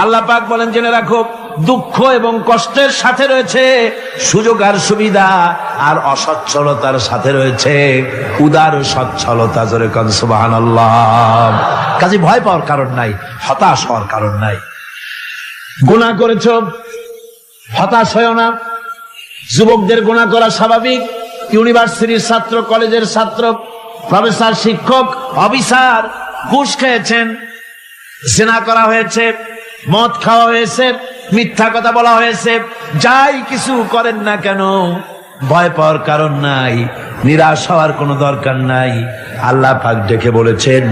আল্লাহ পাক বলেন, জেনে রাখো দুঃখ এবং কষ্টের সাথে রয়েছে সুযোগ আর সুবিধা, আর অসচ্ছলতার সাথে রয়েছে উদার সচ্ছলতা। জোরে কোন সুবহানাল্লাহ। কাজে ভয় পাওয়ার কারণ নাই, হতাশ হওয়ার কারণ নাই। গুনাহ করেছো, হতাশ হয়েও না। যুবকদের গুনাহ করা স্বাভাবিক। ইউনিভার্সিটির ছাত্র, কলেজের ছাত্র, প্রফেসর, শিক্ষক, অফিসার ঘুষ খেয়েছেন, জিনা করা হয়েছে, মদ খাওয়া হয়েছে, মিথ্যা কথা বলা হয়েছে, যাই কিছু করেন না কেন ভয় পাওয়ার কারণ নাই, নিরাশ হওয়ার কোনো দরকার নাই। আল্লাহ পাক ডেকে বলেছেন,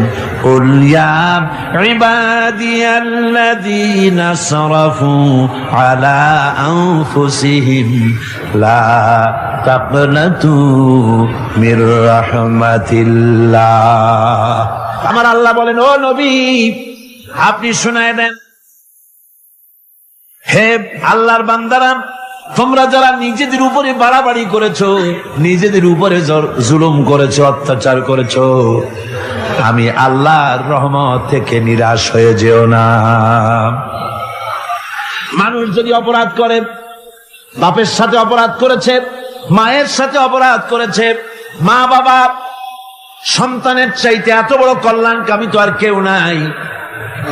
কুল ইয়া ইবাদিয়াল্লাযীনা আসরাফু আলা আনফুসিহিম লা তাকনাতু মির রাহমাতিল্লাহ। আমার আল্লাহ বলেন, ও নবী আপনি শুনায় দেন, হে আল্লাহর বান্দারা, তোমরা যারা নিজেদের উপরে বাড়াবাড়ি করেছো, নিজেদের উপরে জুলুম করেছো, অত্যাচার করেছো, আমি আল্লাহর রহমত থেকে নিরাশ হয়ে যেও না। মানুষ যদি অপরাধ করে, বাপের সাথে অপরাধ করেছে, মায়ের সাথে অপরাধ করেছে, মা বাবা সন্তানের চাইতে এত বড় কল্যাণকামী তো আর কেউ নাই,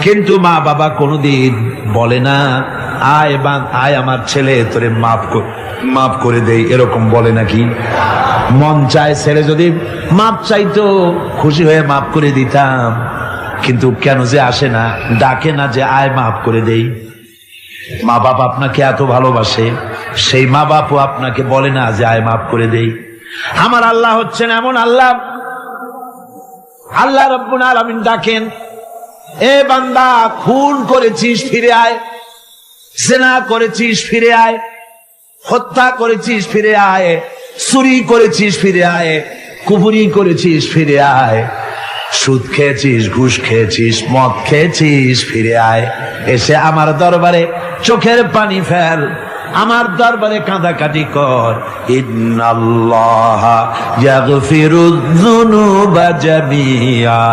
কিন্তু মা বাবা কোনোদিন বলে না আয় আমার ছেলে তোরে মাফ করে দেই, এরকম বলে নাকি? মন চায় ছেলে যদি মাপ চাইতো, খুশি হয়ে মাফ করে দিতাম, কিন্তু কেন যে আসে না, ডাকে না যে আয় মাফ করে দেই। মা বাবা আপনাকে এত ভালোবাসে, সেই মা বাপও আপনাকে বলে না যে আয় মাফ করে দেই। আমার আল্লাহ হচ্ছেন এমন আল্লাহ, আল্লাহ রাব্বুল আলামিন ডাকেন, এ বান্দা খুন করেছিস ফিরে আয়, জিনা করেছিস ফিরে আয়, হত্যা করেছিস ফিরে আয়, চুরি করেছিস ফিরে আয়, কুফরি করেছিস ফিরে আয়, সুদ খেয়েছিস, ঘুষ খেয়েছিস, মদ খেয়েছিস ফিরে আয়, এসে আমার দরবারে চোখের পানি ফেল, আমার দরবারে কাঁদাকাটি কর। ইন্নাল্লাহা ইয়াগফিরুয যুনুবা জামিআ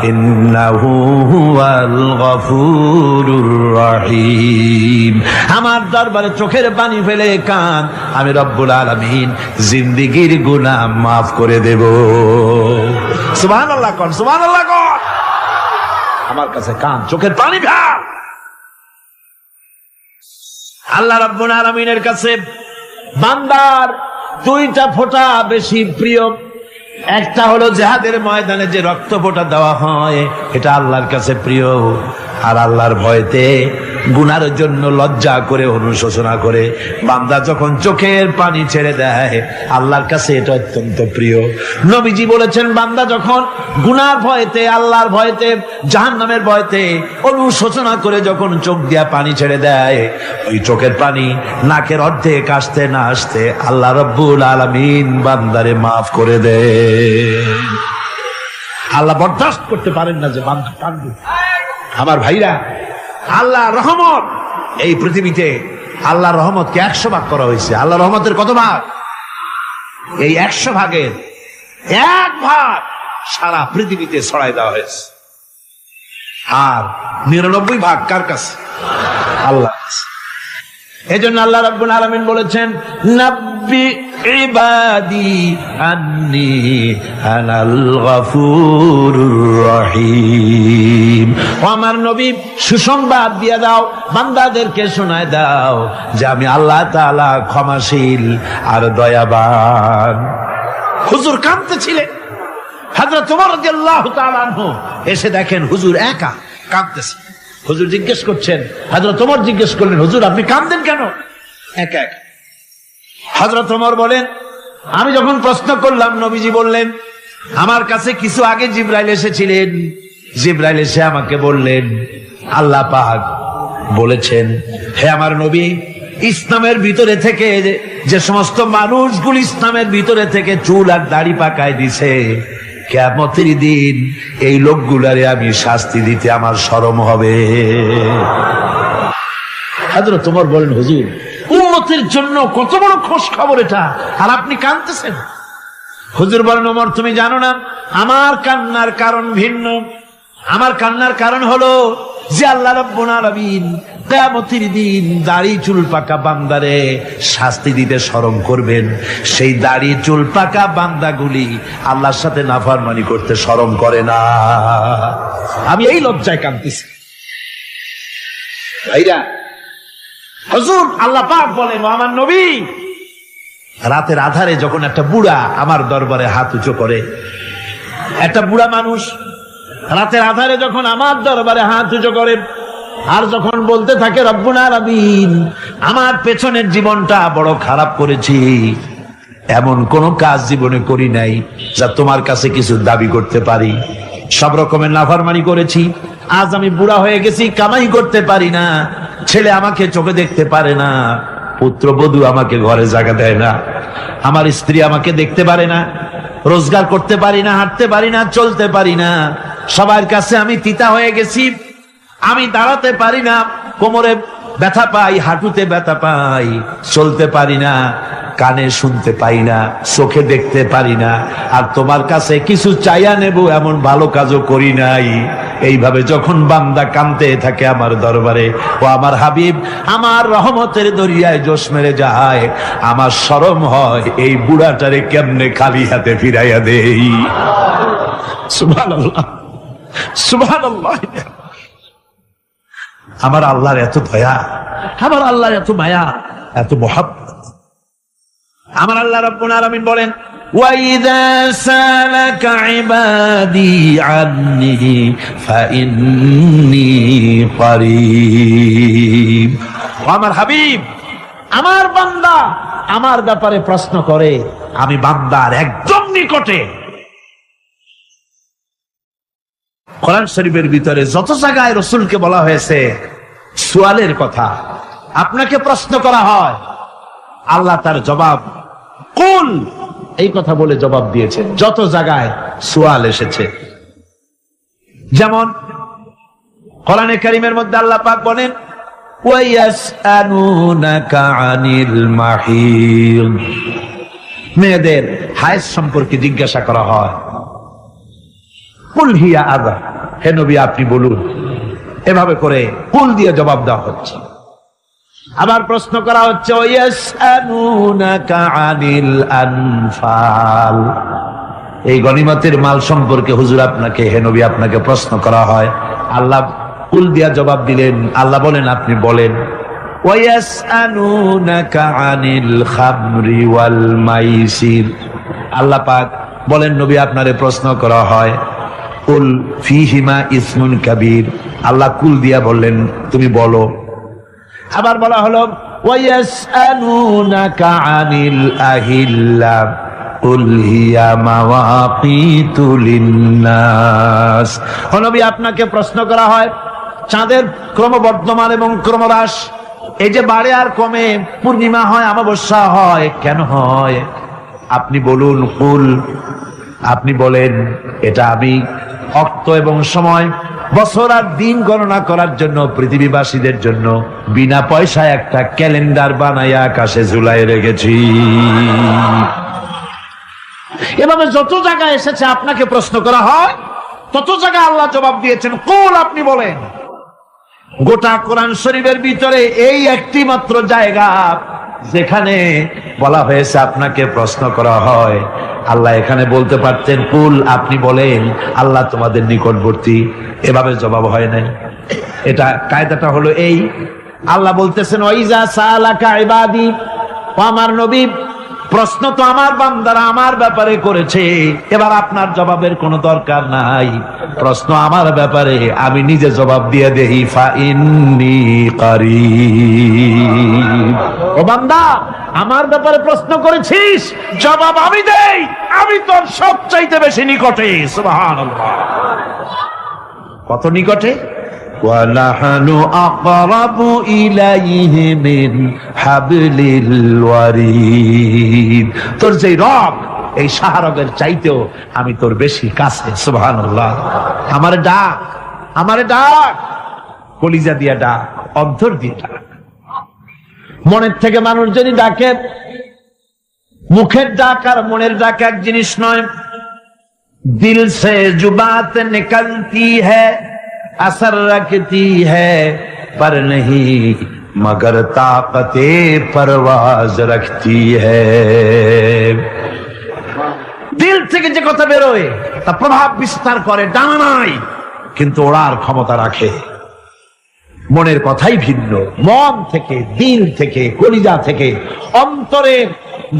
ইন্নাহু হুয়াল গফুরুর রহিম। আমার দরবারে চোখের পানি ফেলে কাঁদ, আমি রব্বুল আলামিন জিন্দেগীর গুনাহ মাফ করে দেব। সুবহানাল্লাহ কর, সুবহানাল্লাহ কর। আমার কাছে কাঁদ, চোখের পানি ফেল। আল্লাহ রাব্বুল আলামিনের কাছে বান্দার দুইটা ফোঁটা বেশি প্রিয়। একটা হলো জিহাদের ময়দানে যে রক্ত ফোঁটা দেওয়া হয়, এটা আল্লাহর কাছে প্রিয়। আর আল্লাহর ভয়তে গুনার জন্য লজ্জা করে, অনুশোচনা করে বান্দা যখন চোখের পানি ছেড়ে দেয়, আল্লাহর কাছে এটা অত্যন্ত প্রিয়। নবীজি বলেছেন, বান্দা যখন গুনার ভয়তে, আল্লাহর ভয়তে, জাহান্নামের ভয়তে অনুশোচনা করে যখন চোখ দিয়া পানি ছেড়ে দেয়, ওই চোখের পানি নাকের অর্ধেক আসতে না আসতে আল্লাহ রাব্বুল আলামিন বান্দারে মাফ করে দেয়। আল্লাহ বরদাস্ত করতে পারেন না যে বান্দা কাঁদবে। আমার ভাইরা, আল্লাহ রহমত, এই পৃথিবীতে আল্লাহর রহমতকে 100 ভাগ করা হয়েছে। আল্লাহ রহমতের কত ভাগ? এই 100 ভাগের 1 ভাগ সারা পৃথিবীতে ছড়াই দেওয়া হয়েছে। আর 99 ভাগ কার কাছে? আল্লাহ। এজন্য আল্লাহ রাব্বুল আলামিন বলেছেন, নাব্বি ইবাদি আন্নী আনাল গফুরুর রহিম। ও আমার নবী, সুসংবাদ দিয়ে দাও, বান্দাদেরকে শোনায় দাও যে আমি আল্লাহ তাআলা ক্ষমাশীল আর দয়াবান। হুজুর কাঁদতেছিলেন, হযরত ওমর রাদিয়াল্লাহু তাআলা আনহু এসে দেখেন হুজুর একা কাঁদতেছে। হুজুর জিজ্ঞেস করছেন, হযরত ওমর জিজ্ঞেস করলেন, হুজুর আপনি কাঁদেন কেন একা একা? হযরত ওমর বলেন, আমি যখন প্রশ্ন করলাম, নবীজি বললেন, আমার কাছে কিছু আগে জিবরাইল এসেছিলেন। জিবরাইল এসে আমাকে বললেন, আল্লাহ পাক বলেছেন, হে আমার নবী, ইসলামের ভিতরে থেকে যে সমস্ত মানুষগুলো ইসলামের ভিতরে থেকে চুল আর দাড়ি পাকায় দিছে, কিয়ামতের দিন এই লোকগুলারে আমি শাস্তি দিতে আমার শরম হবে। হযরত ওমর বলেন, হুজুর উম্মতের জন্য কত বড় খোঁজ খবর এটা, আর আপনি কাঁদতেছেন। হুজুর বলেন, ওমর তুমি জানো না, আমার কান্নার কারণ ভিন্ন। আমার কান্নার কারণ হলো যে আল্লাহ রাব্বুল আলামিন কিয়ামতের দিন দাড়ি চুল পাকা বান্দারে শাস্তি দিতে শরম করবেন, সেই দাড়ি চুল পাকা বান্দাগুলি আল্লাহর সাথে নাফরমানি করতে শরম করে না। আমি এই লজ্জায় কাঁদতেছি। ভাইরা, হুজুর আল্লাহ পাক বলেন, আমার নবী, রাতের আধারে যখন একটা বুড়া আমার দরবারে হাত উঁচু করে, একটা বুড়া মানুষ রাতের আধারে যখন আমার দরবারে হাত উঁচু করে আর যখন বলতে থাকে, রব্বুল আলামিন, আমার পেছনের জীবনটা বড় খারাপ করেছি, এমন কোন কাজ জীবনে করি নাই যা তোমার কাছে কিছু দাবি করতে পারি, সব রকমের নাফরমানি করেছি, আজ আমি বুড়া হয়ে গেছি, কামাই করতে পারি না, ছেলে আমাকে চোখে দেখতে পারে না, পুত্রবধূ আমাকে ঘরে জায়গা দেয় না, আমার স্ত্রী আমাকে দেখতে পারে না, রোজগার করতে পারি না, হাঁটতে পারি না, চলতে পারি না, সবার কাছে আমি তিতা হয়ে গেছি, আমি দাঁড়াতে পারি না, কোমরে ব্যথা পাই, হাঁটুতে ব্যথা পাই, চলতে পারি না, কানে শুনতে পাই না, চোখে দেখতে পারি না, আর তোমার কাছে কিছু চাইয়া নেব এমন ভালো কাজও করি নাই। এইভাবে যখন বান্দা কাঁদতে থাকে আমার দরবারে, ও আমার হাবিব আমার রহমতের দরিয়ায় জোশ মেরে যায়, আমার শরম হয় এই বুড়াটারে কেমনে খালি হাতে ফিরাইয়া দেই। সুবহানাল্লাহ, সুবহানাল্লাহ। আমার আল্লাহর এত দয়া, আমার আল্লাহর এত মায়া, এত মহব্বত। আমার আল্লাহ রাব্বুল আলামিন বলেন, وَإِذَا سَأَلَكَ عِبَادِي عَنِّي فَإِنِّي قَرِيبٌ। আমার হাবিব, আমার বান্দা আমার ব্যাপারে প্রশ্ন করে, আমি বান্দার একদম নিকটে। কোরআন শরীফের ভিতরে যত জায়গায় রাসূলকে বলা হয়েছে সুয়ালের কথা, আপনাকে প্রশ্ন করা হয়, আল্লাহ তার জবাব কুল এই কথা বলে জবাব দিয়েছেন। যত জায়গায় সুয়াল এসেছে, যেমন কোরআনে কারীমের মধ্যে আল্লাহ পাক বলেন, ওয়ায়াসআলুনাকা আনিল মাহিদ, মেয়েদের হায়েজ সম্পর্কে জিজ্ঞাসা করা হয়, কুল হিয়া আযা, হে নবী আপনি বলুন। এভাবে করে কুল দিয়ে জবাব দেওয়া হচ্ছে। আবার প্রশ্ন করা হচ্ছে, ওয়ায়াসআলুনাকা আনিল আনফাল, এই গনিমতের মাল সম্পর্কে হুজুর আপনাকে, হে নবী আপনাকে প্রশ্ন করা হয়। আল্লাহ কুল দিয়া জবাব দিলেন, আল্লাহ বলেন আপনি বলেন। ওয়ায়াসআলুনাকা আনিল খামরি ওয়াল মাইসির, আল্লাহ পাক বলেন নবী আপনারে প্রশ্ন করা হয়, কুল ফীহিমা ইসমুন কাবীর, আল্লাহ কুল দিয়া বললেন তুমি বলো। আবার বলা হলো, ওয়ায়াসআলুনাকা আনিল আহিল্লা কুল হিয়া মাওয়াকিতু লিন্নাস, ও নবী আপনাকে প্রশ্ন করা হয় চাঁদের ক্রমবর্ধমান এবং ক্রমহ্রাস, এই যে বাড়ে আর কমে, পূর্ণিমা হয় অমাবস্যা হয়, কেন হয় আপনি বলুন। কুল, আপনি বলেন এটা আমি অক্ত এবং সময়, বছর আর দিন গণনা করার জন্য পৃথিবীবাসীদের জন্য বিনা পয়সায় একটা ক্যালেন্ডার বানাইয়া আকাশে ঝুলাই রেখেছি। এভাবে যত জায়গায় এসেছে আপনাকে প্রশ্ন করা হয়, তত জায়গায় আল্লাহ জবাব দিয়েছেন কুল আপনি বলেন। গোটা কোরআন শরীফের ভিতরে এই একটি মাত্র জায়গা যেখানে বলা হয়েছে আপনাকে প্রশ্ন করা হয়, আল্লাহ এখানে বলতে পারতেন কুল আপনি বলেন, আল্লাহ তোমাদের নিকটবর্তী, এভাবে জবাব হয় নাই। এটা কায়দাটা হলো এই, আল্লাহ বলতেছেন ওয়াইজা সালাকা ইবাদি, ও আমার নবী প্রশ্ন তো আমার বান্দারা আমার ব্যাপারে করেছে, এবার আপনার জবাবের কোনো দরকার নাই, প্রশ্ন আমার ব্যাপারে আমি নিজে জবাব দিয়ে দেই, ফা ইন্নী কারীব, ও বান্দা আমার ব্যাপারে প্রশ্ন করেছিস, জবাব আমি দেই, আমি তোর সবচাইতে বেশি নিকটে। সুবহানাল্লাহ, কত নিকটে? ওয়ানাহনু আকরাবু ইলাইহি মিন হাবলিল ওয়ারিদ, তোর যে রব এই শাহরগের চাইতেও আমি তোর বেশি কাছে। সুবহানাল্লাহ, আমারে ডাক, আমারে ডাক, কলিজা দিয়া ডাক, অন্তর দিয়ে ডাক। মনের থেকে মানুষ যদি ডাকে, মুখের ডাক আর মনের ডাক এক জিনিস নয়। দিল সে জুবাত নিকলতি হ্যায় असर रखती है पर नहीं मगर ताकते परवाज रखती है। দিল থেকে যে কথা বেরোয় তা প্রভাব বিস্তার করে, ডানা নাই কিন্তু ওড়ার ক্ষমতা রাখে। মনের কথাই ভিন্ন, মন থেকে, দিল থেকে, কলিজা থেকে, অন্তরের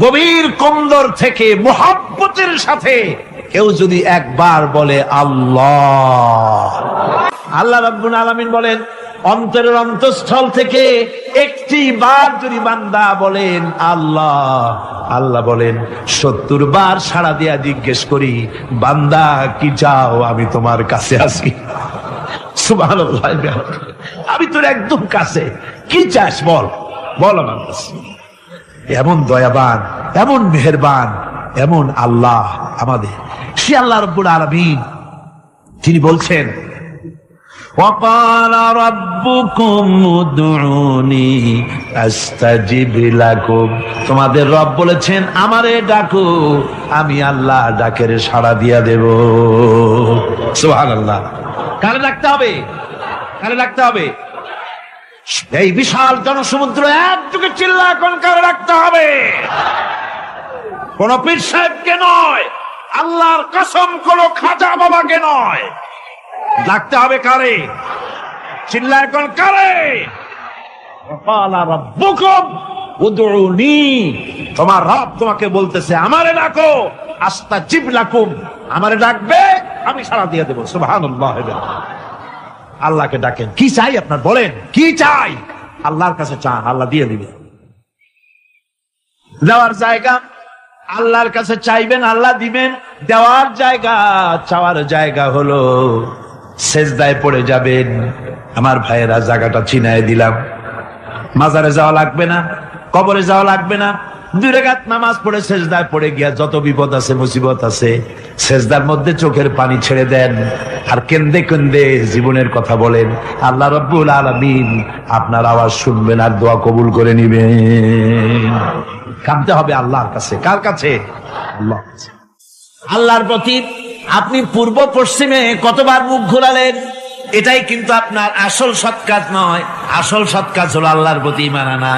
গভীর কন্দর থেকে মুহাব্বতের সাথে কেউ যদি একবার বলে আল্লাহ, আল্লাহ রাব্বুল আলামিন বলেন অন্তরের অন্তঃস্থল থেকে একটি বার যদি বান্দা বলেন আল্লাহ, আল্লাহ বলেন 70 বার সাড়া দিয়া জিজ্ঞেস করি বান্দা কি চাও, আমি তোমার কাছে আছি। সুবহানাল্লাহ, আমি তোর একদম কাছে, কি চাস বল, বল আমার কাছে। এমন দয়াবান, এমন মেহেরবান, এমন আল্লাহ আমাদের। সে আল্লাহ রাব্বুল আলামিন তিনি বলছেন وَقَالَ رَبُّكُمْ উদউনি আস্তাজিব লাকুম, তোমাদের রব বলেছেন আমারে ডাকো, আমি আল্লাহ ডাকের সাড়া দিয়া দেব। সুবহানাল্লাহ। কারে ডাকতে হবে? কারে ডাকতে হবে? এই বিশাল জনসমুদ্র একযোগে চিল্লা কোন কারে ডাকতে হবে? কোন পীর সাহেবকে নয়, আল্লাহর কসম কোন খাজা বাবাকে নয়, ডাকতে হবে কারে? চিল্লায় কোন কারে? ওয়াকালা রাব্বুকুম উদউনি, তোমার রব তোমাকে বলতেছে আমারে ডাকো, আস্তাজিব লাকুম, আমারে ডাকবে আমি সাড়া দিয়ে দেব। সুবহানাল্লাহ। আল্লাহকে ডাকেন, কি চাই আপনার বলেন, কি চাই? আল্লাহর কাছে চান, আল্লাহ দিয়ে দিবে। দেওয়ার জায়গা আল্লাহর কাছে চাইবেন, আল্লাহ দিবেন। দেওয়ার জায়গা, চাওয়ার জায়গা হলো সেজদায় পড়ে যাবেন। আমার ভাইয়েরা জায়গাটা চিনায় দিলাম। মাজারে যাওয়া লাগবে না, কবরে যাওয়া লাগবে না, 2 রাকাত নামাজ পড়ে সেজদায় পড়ে গিয়া যত বিপদ আছে, মুসিবত আছে, সেজদার মধ্যে চোখের পানি ছেড়ে দেন আর কেন্দে কেন্দে জীবনের কথা বলেন। আল্লাহ রাব্বুল আলামিন আপনার আওয়াজ শুনবেন আর দোয়া কবুল করে নিবেন। কাঁদতে হবে আল্লাহর কাছে। কার কাছে? আল্লাহ। আল্লাহর প্রতি আপনি পূর্ব পশ্চিমে কতবার মুখ ঘোরালেন, এটাই কিন্তু আপনার আসল সৎ কাজ নয়। আসল সৎ কাজ হলো আল্লাহর প্রতি ঈমান আনা।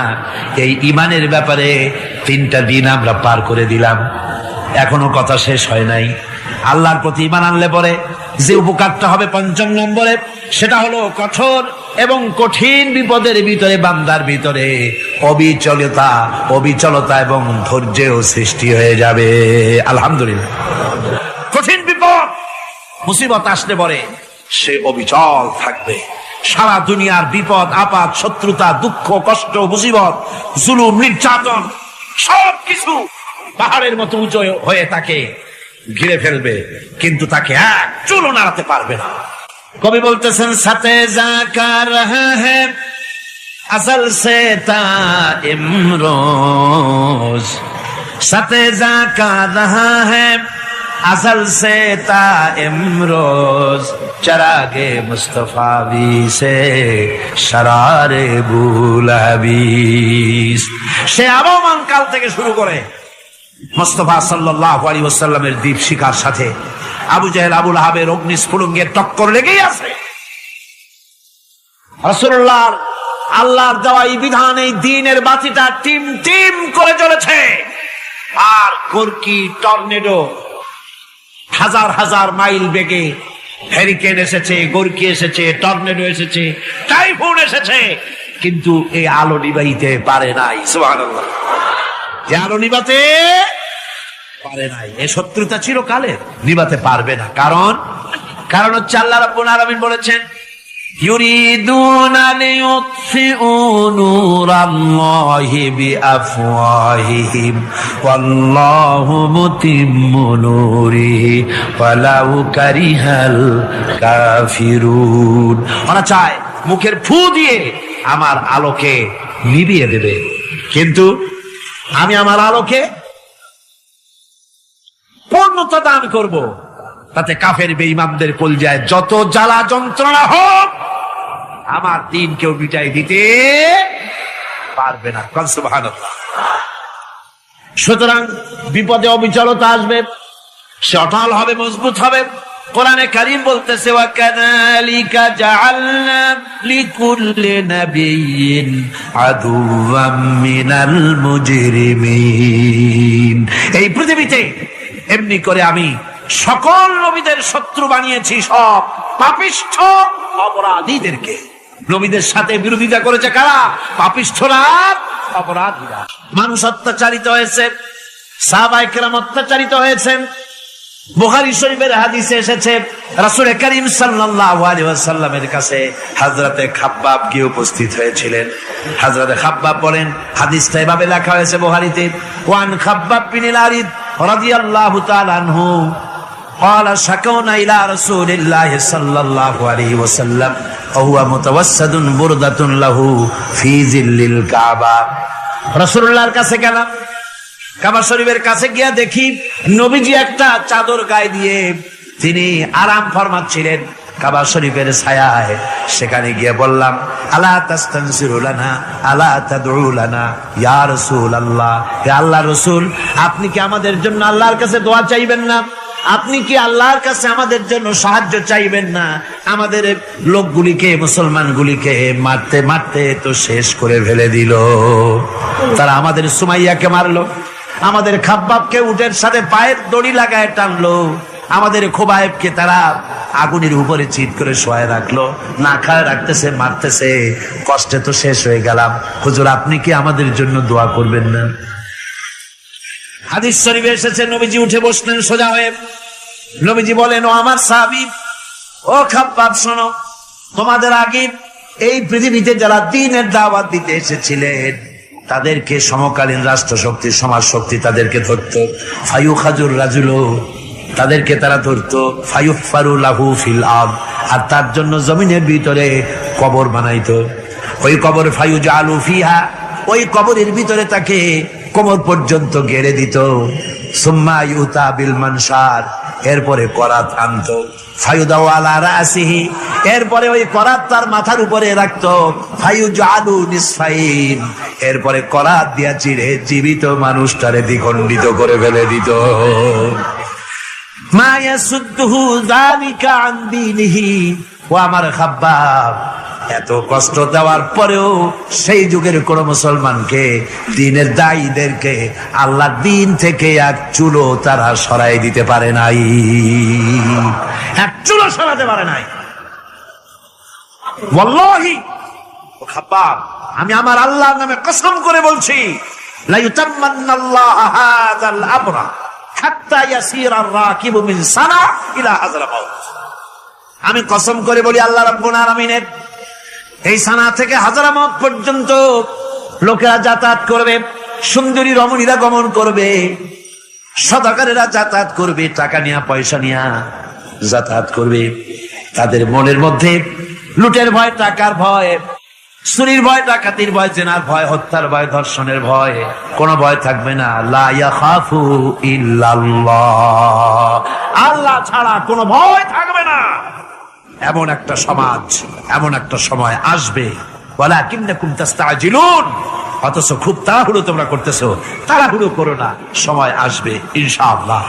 এই ঈমানের ব্যাপারে 3টা দিন আমরা পার করে দিলাম, এখনো কথা শেষ হয় নাই। আল্লাহর প্রতি ঈমান আনলে পরে যে উপকারটা হবে 5ম নম্বরে, সেটা হলো কঠোর এবং কঠিন বিপদের ভিতরে বান্দার ভিতরে অবিচলতা এবং ধৈর্যের সৃষ্টি হয়ে যাবে। আলহামদুলিল্লাহ। কঠিন বিপদ মুসিবত আসলে পরে সে অবিচল থাকবে। সারা দুনিয়ার বিপদ আপদ, শত্রুতা, দুঃখ, কষ্ট, মুসিবত, জুলুম, নির্যাতন সবকিছু পাহাড়ের মতো উঁচু হয়ে তাকে ঘিরে ফেলবে, কিন্তু তাকে এক চুলও নাড়াতে পারবে না। কবি বলতেছেন সাথে জাকা রহা হ্যায় আসল সে তা ইমরোজ, সাথে জাকা রহা হ্যায় আসল সে তা ইমরোজ, চরাগে মুস্তফাবি সে শরারে বুলাবিস। সে আবহমান কাল থেকে শুরু করে মুস্তাফা সাল্লাল্লাহু আলাইহি ওয়াসাল্লামের দীপ শিখার সাথে আবু জাহেল, আবু লাহাবের অগ্নিস্ফুলিঙ্গের টক্কর লেগেই আছে। রাসূলুল্লাহ আল্লাহর দেওয়া এই বিধান, এই দ্বীনের বাতিটা টিম টিম করে জ্বলেছে। আর গর্কি, টর্নেডো, হাজার হাজার মাইল বেগে হ্যারিকেন এসেছে, গর্কি এসেছে, টর্নেডো এসেছে, টাইফুন এসেছে, কিন্তু এই আলো নিবাইতে পারে নাই। সুবহানাল্লাহ। যে আলো নিবাতে পারে নাই, এই শত্রুতা চিরকালের, নিবাতে পারবে না। কারণ হচ্ছে আল্লাহ রাব্বুল আলামিন বলেছেন ইউরিদুনা লিইউতফিউ নূরাল্লাহি বিআফওয়াহিহিম ওয়াল্লাহু মুতিম্মু নূরিহি ওয়ালাউ কারিহাল কাফিরুন। ওরা চায় মুখের ফু দিয়ে আমার আলোকে নিভিয়ে দেবে, কিন্তু আমি আমার আলোকে পূর্ণতা দান করব, তাতে কাফের বেঈমানদের কলজায় যত জ্বালা যন্ত্রণা হোক আমার দ্বীন কেউ মিটাই দিতে পারবে না। সুবহানাল্লাহ। সুতরাং বিপদে অবিচলতা আসবে, সে অটল হবে, মজবুত হবে, কোরআনে কারীম বলতেছে ওয়া কাযালিকা জাআলনা লিকুল্লি নাবিয়্যিন আদুওয়াম মিনাল মুজরিমিন। এই পৃথিবীতে এমনি করে আমি সকল নবীদের শত্রু বানিয়েছি, সব পাপিষ্ঠ অপরাধীদেরকে। নবীদের সাথে বিরোধিতা করেছে কারা? পাপিষ্ঠরা, অপরাধীরা। মানুষ অত্যাচারিত হয়েছে, সাহাবায়ে কেরাম অত্যাচারিত হয়েছেন। বুখারী শরীফের হাদিসে এসেছে রাসূল করিম সাল্লাল্লাহু আলাইহি ওয়াসাল্লামের কাছে হযরতে খাব্বাব গিয়ে উপস্থিত হয়েছিলেন। হযরতে খাব্বাব বলেন, হাদিসটা এভাবে লেখা হয়েছে বুখারীতে, ওয়ান খাব্বাব বিন আরিদ রাদিয়াল্লাহু তাআলা আনহু قال شكونا إلى رسول الله صلى الله عليه وسلم وهو متوسد بردة له في ظل الكعبة। রাসূলুল্লাহর কাছে গেলাম, কাবা শরীফের কাছে গিয়া দেখি নবীজি একটা চাদর গায়ে দিয়ে তিনি আরাম ফরমাচ্ছিলেন কাবা শরীফের ছায়ায়। সেখানে গিয়ে বললাম, আলা তাস্তানসিরু লানা আলা তাদউ লানা ইয়া রাসূলুল্লাহ, হে আল্লাহর রাসূল, আপনি কি আমাদের জন্য আল্লাহর কাছে দোয়া চাইবেন না? আপনি কি আল্লাহর কাছে আমাদের জন্য সাহায্য চাইবেন না? আমাদের লোকগুলিকে, মুসলমানগুলিকে মারতে মারতে তো শেষ করে ফেলে দিল। তারা আমাদের সুমাইয়াকে মারলো, আমাদের খাব্বাবকে উটের সাথে পায়ের দড়ি লাগায় টানলো, আমাদের খোবায়েবকে তারা আগুনের উপরে চিৎ করে শোয়ায় রাখলো, না খায় রাখতেছে, মারতেছে, কষ্টে তো শেষ হয়ে গেলাম। হুজুর, আপনি কি আমাদের জন্য দোয়া করবেন না? হাদিস শরীফে এসেছে নবীজি উঠে বসলেন সোজা হয়ে। নবীজি বলেন, ও আমার সাহাবী, ও খাব্বাব, শোনো, তোমাদের আগে এই পৃথিবীতে যারা দ্বীনের দাওয়াত দিতে এসেছিলেন তাদেরকে সমকালীন রাষ্ট্রশক্তি, সমাজ শক্তি তাদেরকে ধরতো। ফায়ুখাজুর রাজুলো, তাদেরকে তারা ধরতো। ফায়ুফারু লাহু ফিল আরদ, আর তার জন্য জমিনের ভিতরে কবর বানাইতো। ওই কবর ফায়ুজালু ফিহা, ওই কবরের ভিতরে তাকে কোমর পর্যন্ত গেড়ে দিত। সুম্মা ইউতা বিল মানশার, এরপরে করাত আনতো। ফায়ুদাউ আলা রাসিহি, এরপরে ওই করাত তার মাথার উপরে রাখতো। ফায়ুজালু নিসফাইন, এরপরে করাত দিয়া চিরে জীবিত মানুষটারে দ্বিখণ্ডিত করে ফেলে দিত। মা ইয়াসুদ্দুহু যালিকা আন দীনিহি। ও আমার খাব্বাব, এত কষ্ট দেওয়ার পরেও সেই যুগের কোন মুসলমানকে, দ্বীনের দায়ীদেরকে আল্লাহর দ্বীন থেকে এক চুলো তারা সরাই দিতে পারে নাই, এক চুলো সরাতে পারে নাই। ওয়াল্লাহি, ও খাব্বাব, আমি আমার আল্লাহর নামে কসম করে বলছি, লা ইউতাম্মান্নাল্লাহু হাযাল আমরা হাত্তা ইয়াসিরা আর-রাকিবু মিন সানা ইলা হাযরামাউত। আমি কসম করে বলি, আল্লাহ রাব্বুল আলামিনের এই সানা থেকে হাজারামাউত পর্যন্ত লোকেরা যাতায়াত করবে, সুন্দরী রমণীরা গমন করবে, সদাগরেরা যাতায়াত করবে, টাকা নিয়া পয়সা নিয়া যাতায়াত করবে। তাদের মনের মধ্যে লুটের ভয়, টাকার ভয়, চুরির ভয়, ডাকাতির ভয়, জেনার ভয়, হত্যার ভয়, ধর্ষণের ভয়, কোন ভয় থাকবে না। লা ইয়াখাফু ইল্লাল্লাহ, আল্লাহ ছাড়া কোনো ভয় থাকবে না। এমন একটা সমাজ, এমন একটা সময় আসবে, ওয়ালাকিন্নাকুম তাস্তাজিলুন, অথচ খুব তাড়াহুড়ো তোমরা করতেছো। তাড়াহুড়ো করো না, সময় আসবে ইনশাআল্লাহ।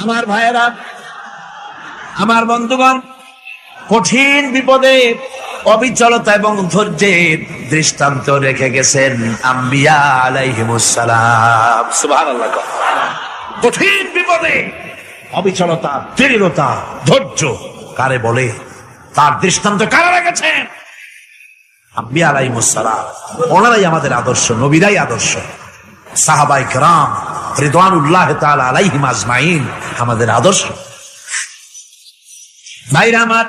আমার ভাইয়েরা, আমার বন্ধুগণ, কঠিন বিপদে অবিচলতা এবং ধৈর্যের দৃষ্টান্ত রেখে গেছেন আম্বিয়া আলাইহিমুস সালাম। সুবহানাল্লাহ। কঠিন বিপদে অবিচলতা, দৃঢ়তা, ধৈর্য কারে বলে, তার দৃষ্টান্ত কারা রেখেছেন? আম্বিয়া আলাইহিমুস সালাম। ওনারাই আমাদের আদর্শ, নবীরাই আদর্শ। সাহাবায়ে কেরাম রিদওয়ানুল্লাহি তাআলা আলাইহিম আজমাইন আমাদের আদর্শ। ভাইরা আমার,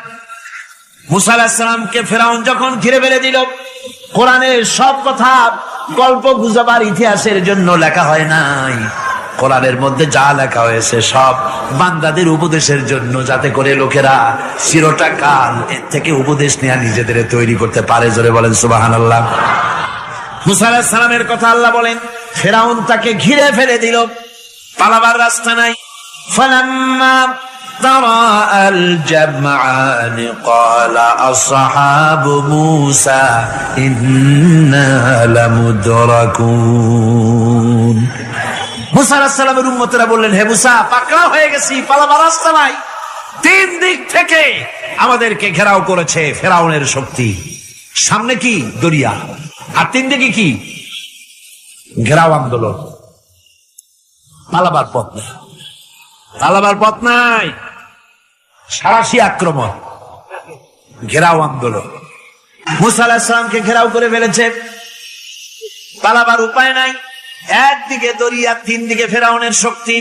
মুসা আলাইহিস সালামকে ফেরাউন যখন ঘিরে ফেলে দিল, কোরআনের সব কথা গল্প গুজবার ইতিহাসের জন্য লেখা হয় নাই। কোরআনের মধ্যে যা লেখা হয়েছে সব বান্দাদের উপদেশের জন্য, যাতে করে লোকেরা চিরটা কাল এর থেকে উপদেশ নেওয়া নিজেদের তৈরি করতে পারে। জোরে বলেন সুবহানাল্লাহ। মুসা আলাইহিস সালামের কথা আল্লাহ বলেন, ফেরাউন তাকে ঘিরে ফেলে দিল, পালাবার রাস্তা নাই। ফালাম্মা ترى الجمعان قال أصحاب موسى إنا لمدركون। মুসা আলাইহিস সালামের উম্মতেরা বললেন, হে মুসা, পাকড়াও হয়ে গেছি, পালাবার রাস্তা নাই। তিন দিক থেকে আমাদেরকে ঘেরাও করেছে ফেরাউনের শক্তি। সামনে কি দরিয়া, আর তিন দিকে কি ঘেরাও আন্দোলন। পালাবার পথ নাই, পালাবার পথ নাই, সারাশি আক্রমণ, ঘেরাও আন্দোলন। মুসা আলাইহিস সালামকে ঘেরাও করে ফেলেছে, পালাবার উপায় নাই। একদিকে দরিয়া, তিন দিকে ফেরাউনের শক্তি।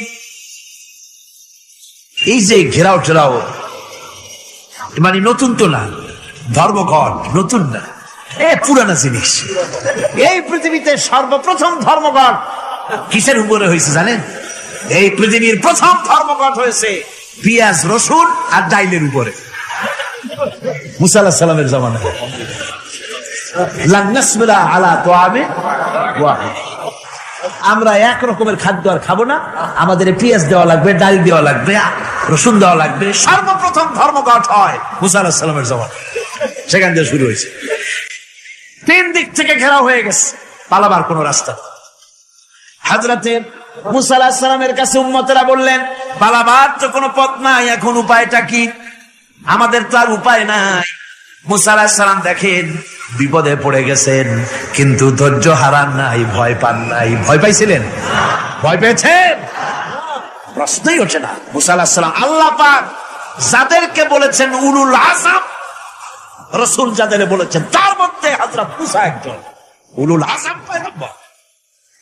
এই যে ঘেরাও টেরাও মানে নতুন তো না, ধর্মঘট নতুন না, পুরানা জিনিস। এই পৃথিবীতে সর্বপ্রথম ধর্মঘট কিসের উপরে হয়েছে জানেন? এই পৃথিবীর প্রথম ধর্মঘট হয়েছে পেঁয়াজ, রসুন আর ডাইলের উপরে। মুসা আলাইহিস সালামের জামানায় লান নাসবিরা আলা তাআমিন ওয়াহিদ, আমরা এক রকমের খাদ্য আর খাবো না, আমাদের পেঁয়াজ দেওয়া লাগবে, ডাল দেওয়া লাগবে, রসুন দেওয়া লাগবে। সর্বপ্রথম ধর্মঘট হয় মুসা আলাইহিস সালামের জামানায়, সেখান থেকে শুরু হয়েছে। তিন দিক থেকে ঘেরাও হয়ে গেছে, পালাবার কোন রাস্তা। হযরতে মুসা আলাইহিস সালামের কাছে উম্মতেরা বললেন, পালাবার তো কোনো পথ নাই, এখন উপায়টা কি? আমাদের তো আর উপায় নাই। মুসা আলাইহিস সালাম দেখেন বিপদে পড়ে গেছেন, কিন্তু ধৈর্য হারান নাই, ভয় পান নাই। ভয় পাইছিলেন? ভয় পেয়েছেন? প্রশ্নই ওঠে না। মুসা আলাইহিস সালাম আল্লাহ পাক যাদেরকে বলেছেন উলুল আযম, রাসূল যাদের বলেছেন তার মধ্যে হযরত মুসা একজন উলুল আযম পয়গম্বর।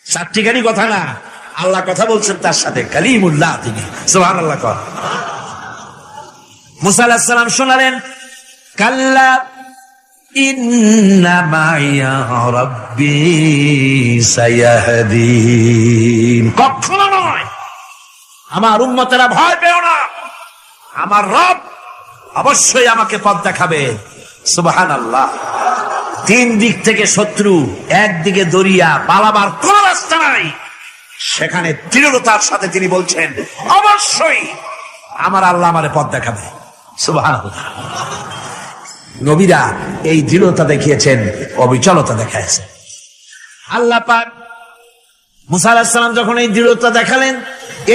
চারটিখানি কথা না, আল্লাহ কথা বলছেন তার সাথে, কালিমুল্লাহ তিনি। সুবহানাল্লাহ। মুসা আলাইহিস সালাম শোনালেন, কাল্লা ইন্না মাইয়া রাব্বি সায়াহদিন। কখনো নয়, আমার উম্মতেরা ভয় পেও না, আমার রব অবশ্যই আমাকে পথ দেখাবে। সুবহানাল্লাহ। তিন দিক থেকে শত্রু, একদিকে দরিয়া, পালাবার কোন রাস্তা নাই। সেখানে দৃঢ়তার সাথে তিনি বলছেন, অবশ্যই আমার আল্লাহ আমারে পথ দেখাবে। সুবহানাল্লাহ। নবীরা এই দৃঢ়তা দেখিয়েছেন, অবিচলতা দেখাইছেন। আল্লাহ পাক মুসা আলাইহিস সালাম যখন এই দৃঢ়তা দেখালেন,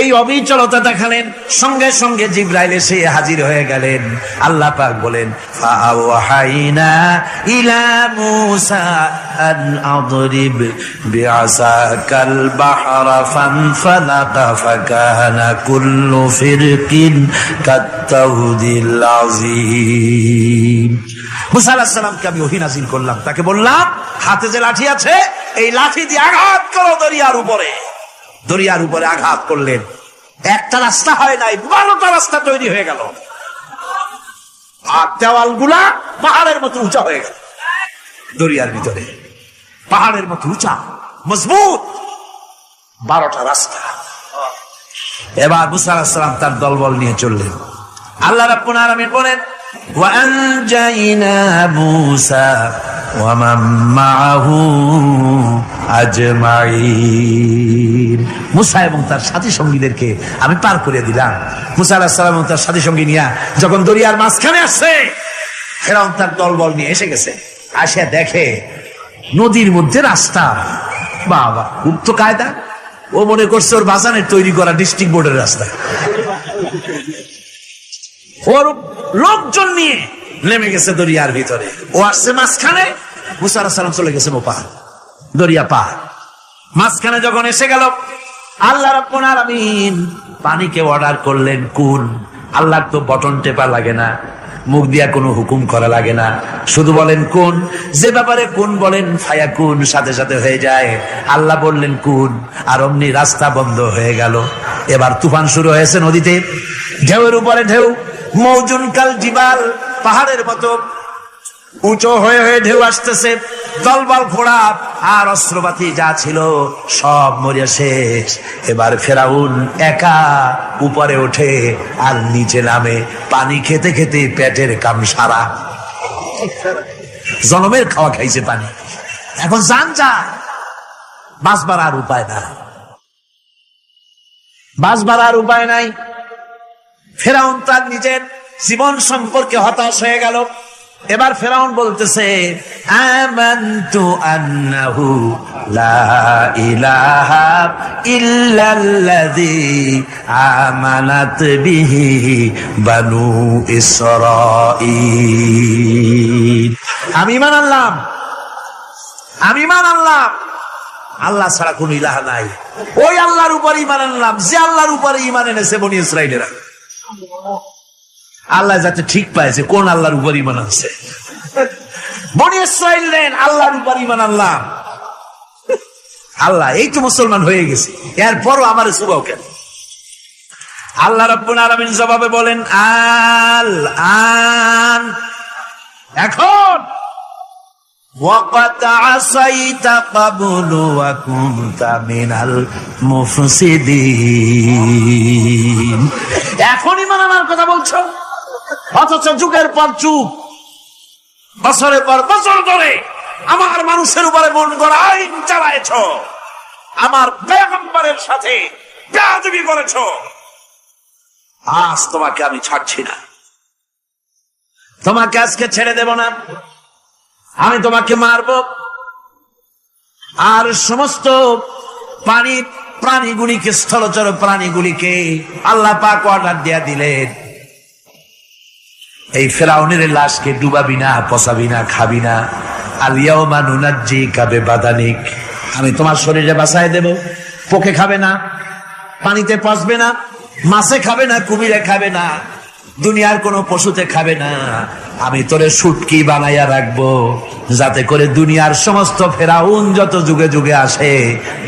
এই অবিচলতা দেখালেন, সঙ্গে সঙ্গে জিবরাইল এসে হাজির হয়ে গেলেন। আল্লাহ পাক বলেন, ফাআওহাইনা ইলা মূসা আন আদরিব বিআসাকাল বাহরা ফানফালাকা ফাকানা কুল্লু ফিরকিন কাত্তাউদিল আযীম। মুসা আলাইহিস সালামকে আমি ওহী নাযিল করলাম, তাকে বললাম হাতে যে লাঠি আছে, এই লাঠি দিয়ে আঘাত করো দরিয়ার উপরে। দরিয়ার উপরে আঘাত করলেন, একটা রাস্তা হয় নাই, 12টা রাস্তা তৈরি হয়ে গেল। আর দেওয়ালগুলা পাহাড়ের মতো উঁচা হয়ে গেল। দরিয়ার ভিতরে পাহাড়ের মতো উঁচা, মজবুত 12টা রাস্তা। এবার মুসা আলাইহিস সালাম তার দলবল নিয়ে চললেন। আল্লাহ রাব্বুল আলামিন বলেন, ওয়া আনজাইনা মূসা ওয়া মান মাআহু আজমাইন। মুসা এবং তার সাথী সঙ্গীদেরকে আমি পার করে দিলাম। মুসা আলাইহিস সালাম এবং তার সাথী সঙ্গী নিয়ে যখন দরিয়ার মাঝখানে আসছে, ফেরাউন তার দলবল নিয়ে এসে গেছে। আসে দেখে নদীর মধ্যে রাস্তা। বাবা, খুব তো কায়দা। ও মনে করছে ওর বাজানের তৈরি করা ডিস্ট্রিক্ট বোর্ডের রাস্তা। ওর লোকজন নিয়ে নেমে গেছে দরিয়ার ভিতরে। ও আসছে মাঝখানে, মুসা আলাইহিস সালাম চলে গেছে ওপার, দরিয়া পার। মাঝখানে যখন এসে গেল, আল্লাহ রাব্বুল আলামিন পানিকে অর্ডার করলেন কুন। আল্লাহর তো বটন টেপা লাগে না, মুখ দিয়া কোনো হুকুম করা লাগে না, শুধু বলেন কুন। যে ব্যাপারে কুন বলেন ফায়াকুন, সাথে সাথে হয়ে যায়। আল্লাহ বললেন কুন, আর অমনি রাস্তা বন্ধ হয়ে গেল। এবার তুফান শুরু হয়েছে নদীতে, ঢেউয়ের উপরে ঢেউ, মৌজুন কাল জিবাল, পাহাড়ের মতো উঁচু হয়ে হয়ে ঢেউ আসতেছে। দলবল ঘোড়া আর অস্ত্রপাতি যা ছিল সব মরিয়া শেষ। এবার ফেরাউন একা উপরে ওঠে আর নিচে নামে, পানি খেতে খেতে পেটের কাম সারা। জনমের খাওয়া খাইছে পানি, এখন জান যায়, বাঁচবার আর উপায় নাই, বাঁচবার আর উপায় নাই। ফেরাউন তার নিজের জীবন সম্পর্কে হতাশ হয়ে গেল। এবার ফেরাউন বলতেছে আমানতু আন্নাহু লা ইলাহা ইল্লাল্লাযী আমানাত বিহি বানু ইসরাঈল। আমি ঈমান আনলাম, আমি ঈমান আনলাম আল্লাহ ছাড়া কোন ইলাহ নাই। ওই আল্লাহর উপর ঈমান আনলাম যে আল্লাহর উপরে ঈমান এনেছে বনি ইসরাঈলেরা। আল্লাহ যাতে ঠিক পাইছে কোন আল্লাহর উপর ঈমান আনছে। বনি ইসরাঈল নেন আল্লাহর উপর ঈমান আনলাম। আল্লাহ এই তো মুসলমান হয়ে গেছে, এরপরও আমার সুবাও কেন? আল্লাহ রাব্বুল আলামিন জবাবে বলেন আল আন, এখন ওয়াকাদ আসাইতা ক্বাবলু ওয়া কুনতা মিনাল মুফসিদিন। এখন ঈমান আনার কথা বলছো, অথচ যুগের পর যুগ, বছরের পর বছর ধরে আমার মানুষের উপরে মন গড়া আইন চালায়েছ, আমার পয়গম্বরের সাথে বেয়াদবি করেছ। আজ তোমাকে আমি ছাড়ছি না, তোমাকে আজকে ছেড়ে দেব না, আমি তোমাকে মারব। আর সমস্ত প্রাণীগুলিকে, স্থলচর প্রাণীগুলিকে আল্লাহ পাক অর্ডার দিয়া দিলেন, এই ফেরাউনের লাশকে ডুবাবি না, পচাবি না, খাবি না। আল ইয়াউমা নুনাজ্জিকা বিবাদানিক, আমি তোমার শরীরে বাঁচায় দেব। পোকে খাবে না, পানিতে পচবে না, মাছে খাবে না, কুমিরে খাবে না, দুনিয়ার কোন পশুতে খাবে না। আমি তোরে শুটকি বানাইয়া রাখবো, যাতে করে দুনিয়ার সমস্ত ফেরাউন যত যুগে যুগে আসে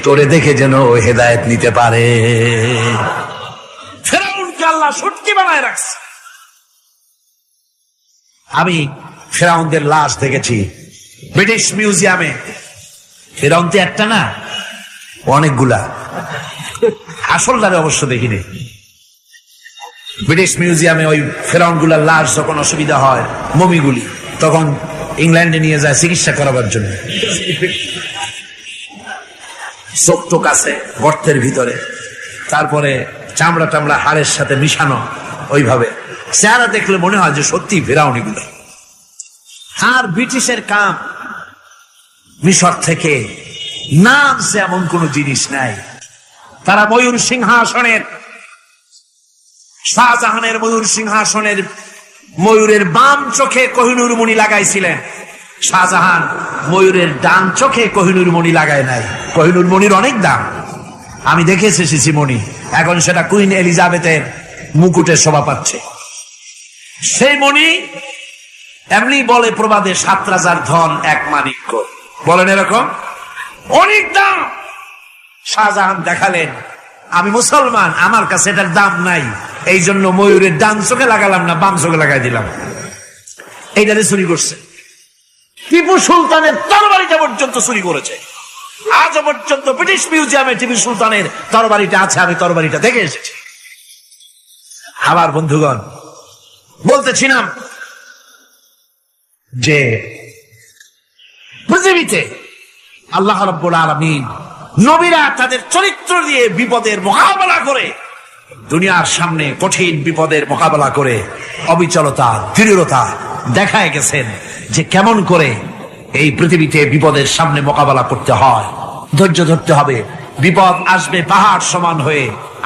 তোরে দেখে যেন হেদায়েত নিতে পারে। ফেরাউনকে আল্লাহ শুটকি বানায় রাখছে। আমি ফেরাউনদের লাশ দেখেছি ব্রিটিশ মিউজিয়ামে। ফেরাউন তো একটা না, অনেকগুলা। আসলটারে অবশ্য দেখিনি। ব্রিটিশ মিউজিয়ামে ওই ফেরাউন গুলার লাশ যখন অসুবিধা হয়, মমিগুলি, তখন ইংল্যান্ডে নিয়ে যায় চিকিৎসা করাবার জন্য। চোখ টোক আছে গর্তের ভিতরে, তারপরে চামড়া টামড়া হাড়ের সাথে মিশানো, ওইভাবে চেহারা দেখলে মনে হয় যে সত্যি ফেরাউন এগুলো। আর ব্রিটিশের কাম মিশর থেকে নামছে এমন কোন জিনিস নাই। তারা ময়ূর সিংহাসনের, শাহজাহানের ময়ূর সিংহাসনের ময়ূরের বাম চোখে কোহিনূর মণি লাগাইছিলেন। শাহজাহান ময়ূরের ডান চোখে কোহিনূর মণি লাগায় নাই। কোহিনূর মণির অনেক দাম, আমি দেখে এসেছি মণি। এখন সেটা কুইন এলিজাবেথের মুকুটে শোভা পাচ্ছে। সেই মণি এমনি বলে প্রবাদে 7 রাজার ধন 1 মাণিক্য, বলেন এরকম অনেক দাম। শাহজাহান দেখালেন আমি মুসলমান, আমার কাছে এটার দাম নাই, এই জন্য ময়ূরের ডান চোখে লাগালাম না, বাম চোখে লাগাই দিলাম। এইটাতে চুরি করছে। টিপু সুলতানের তরবারিটা পর্যন্ত চুরি করেছে। আজ পর্যন্ত ব্রিটিশ মিউজিয়ামে টিপু সুলতানের তরবারিটা আছে, আমি তরবারিটা দেখে এসেছি। আবার বন্ধুগণ, বলতেছিলাম যে পৃথিবীতে আল্লাহ রাব্বুল আলামিন নবীরা তাদের চরিত্র দিয়ে বিপদের মোকাবেলা করে, দুনিয়ার সামনে কঠিন বিপদের মোকাবেলা করে অবিচলতা, দৃঢ়তা দেখায় গেছেন যে কেমন করে এই পৃথিবীতে বিপদের সামনে মোকাবেলা করতে হয়। ধৈর্য ধরতে হবে। বিপদ আসবে পাহাড় সমান হয়ে,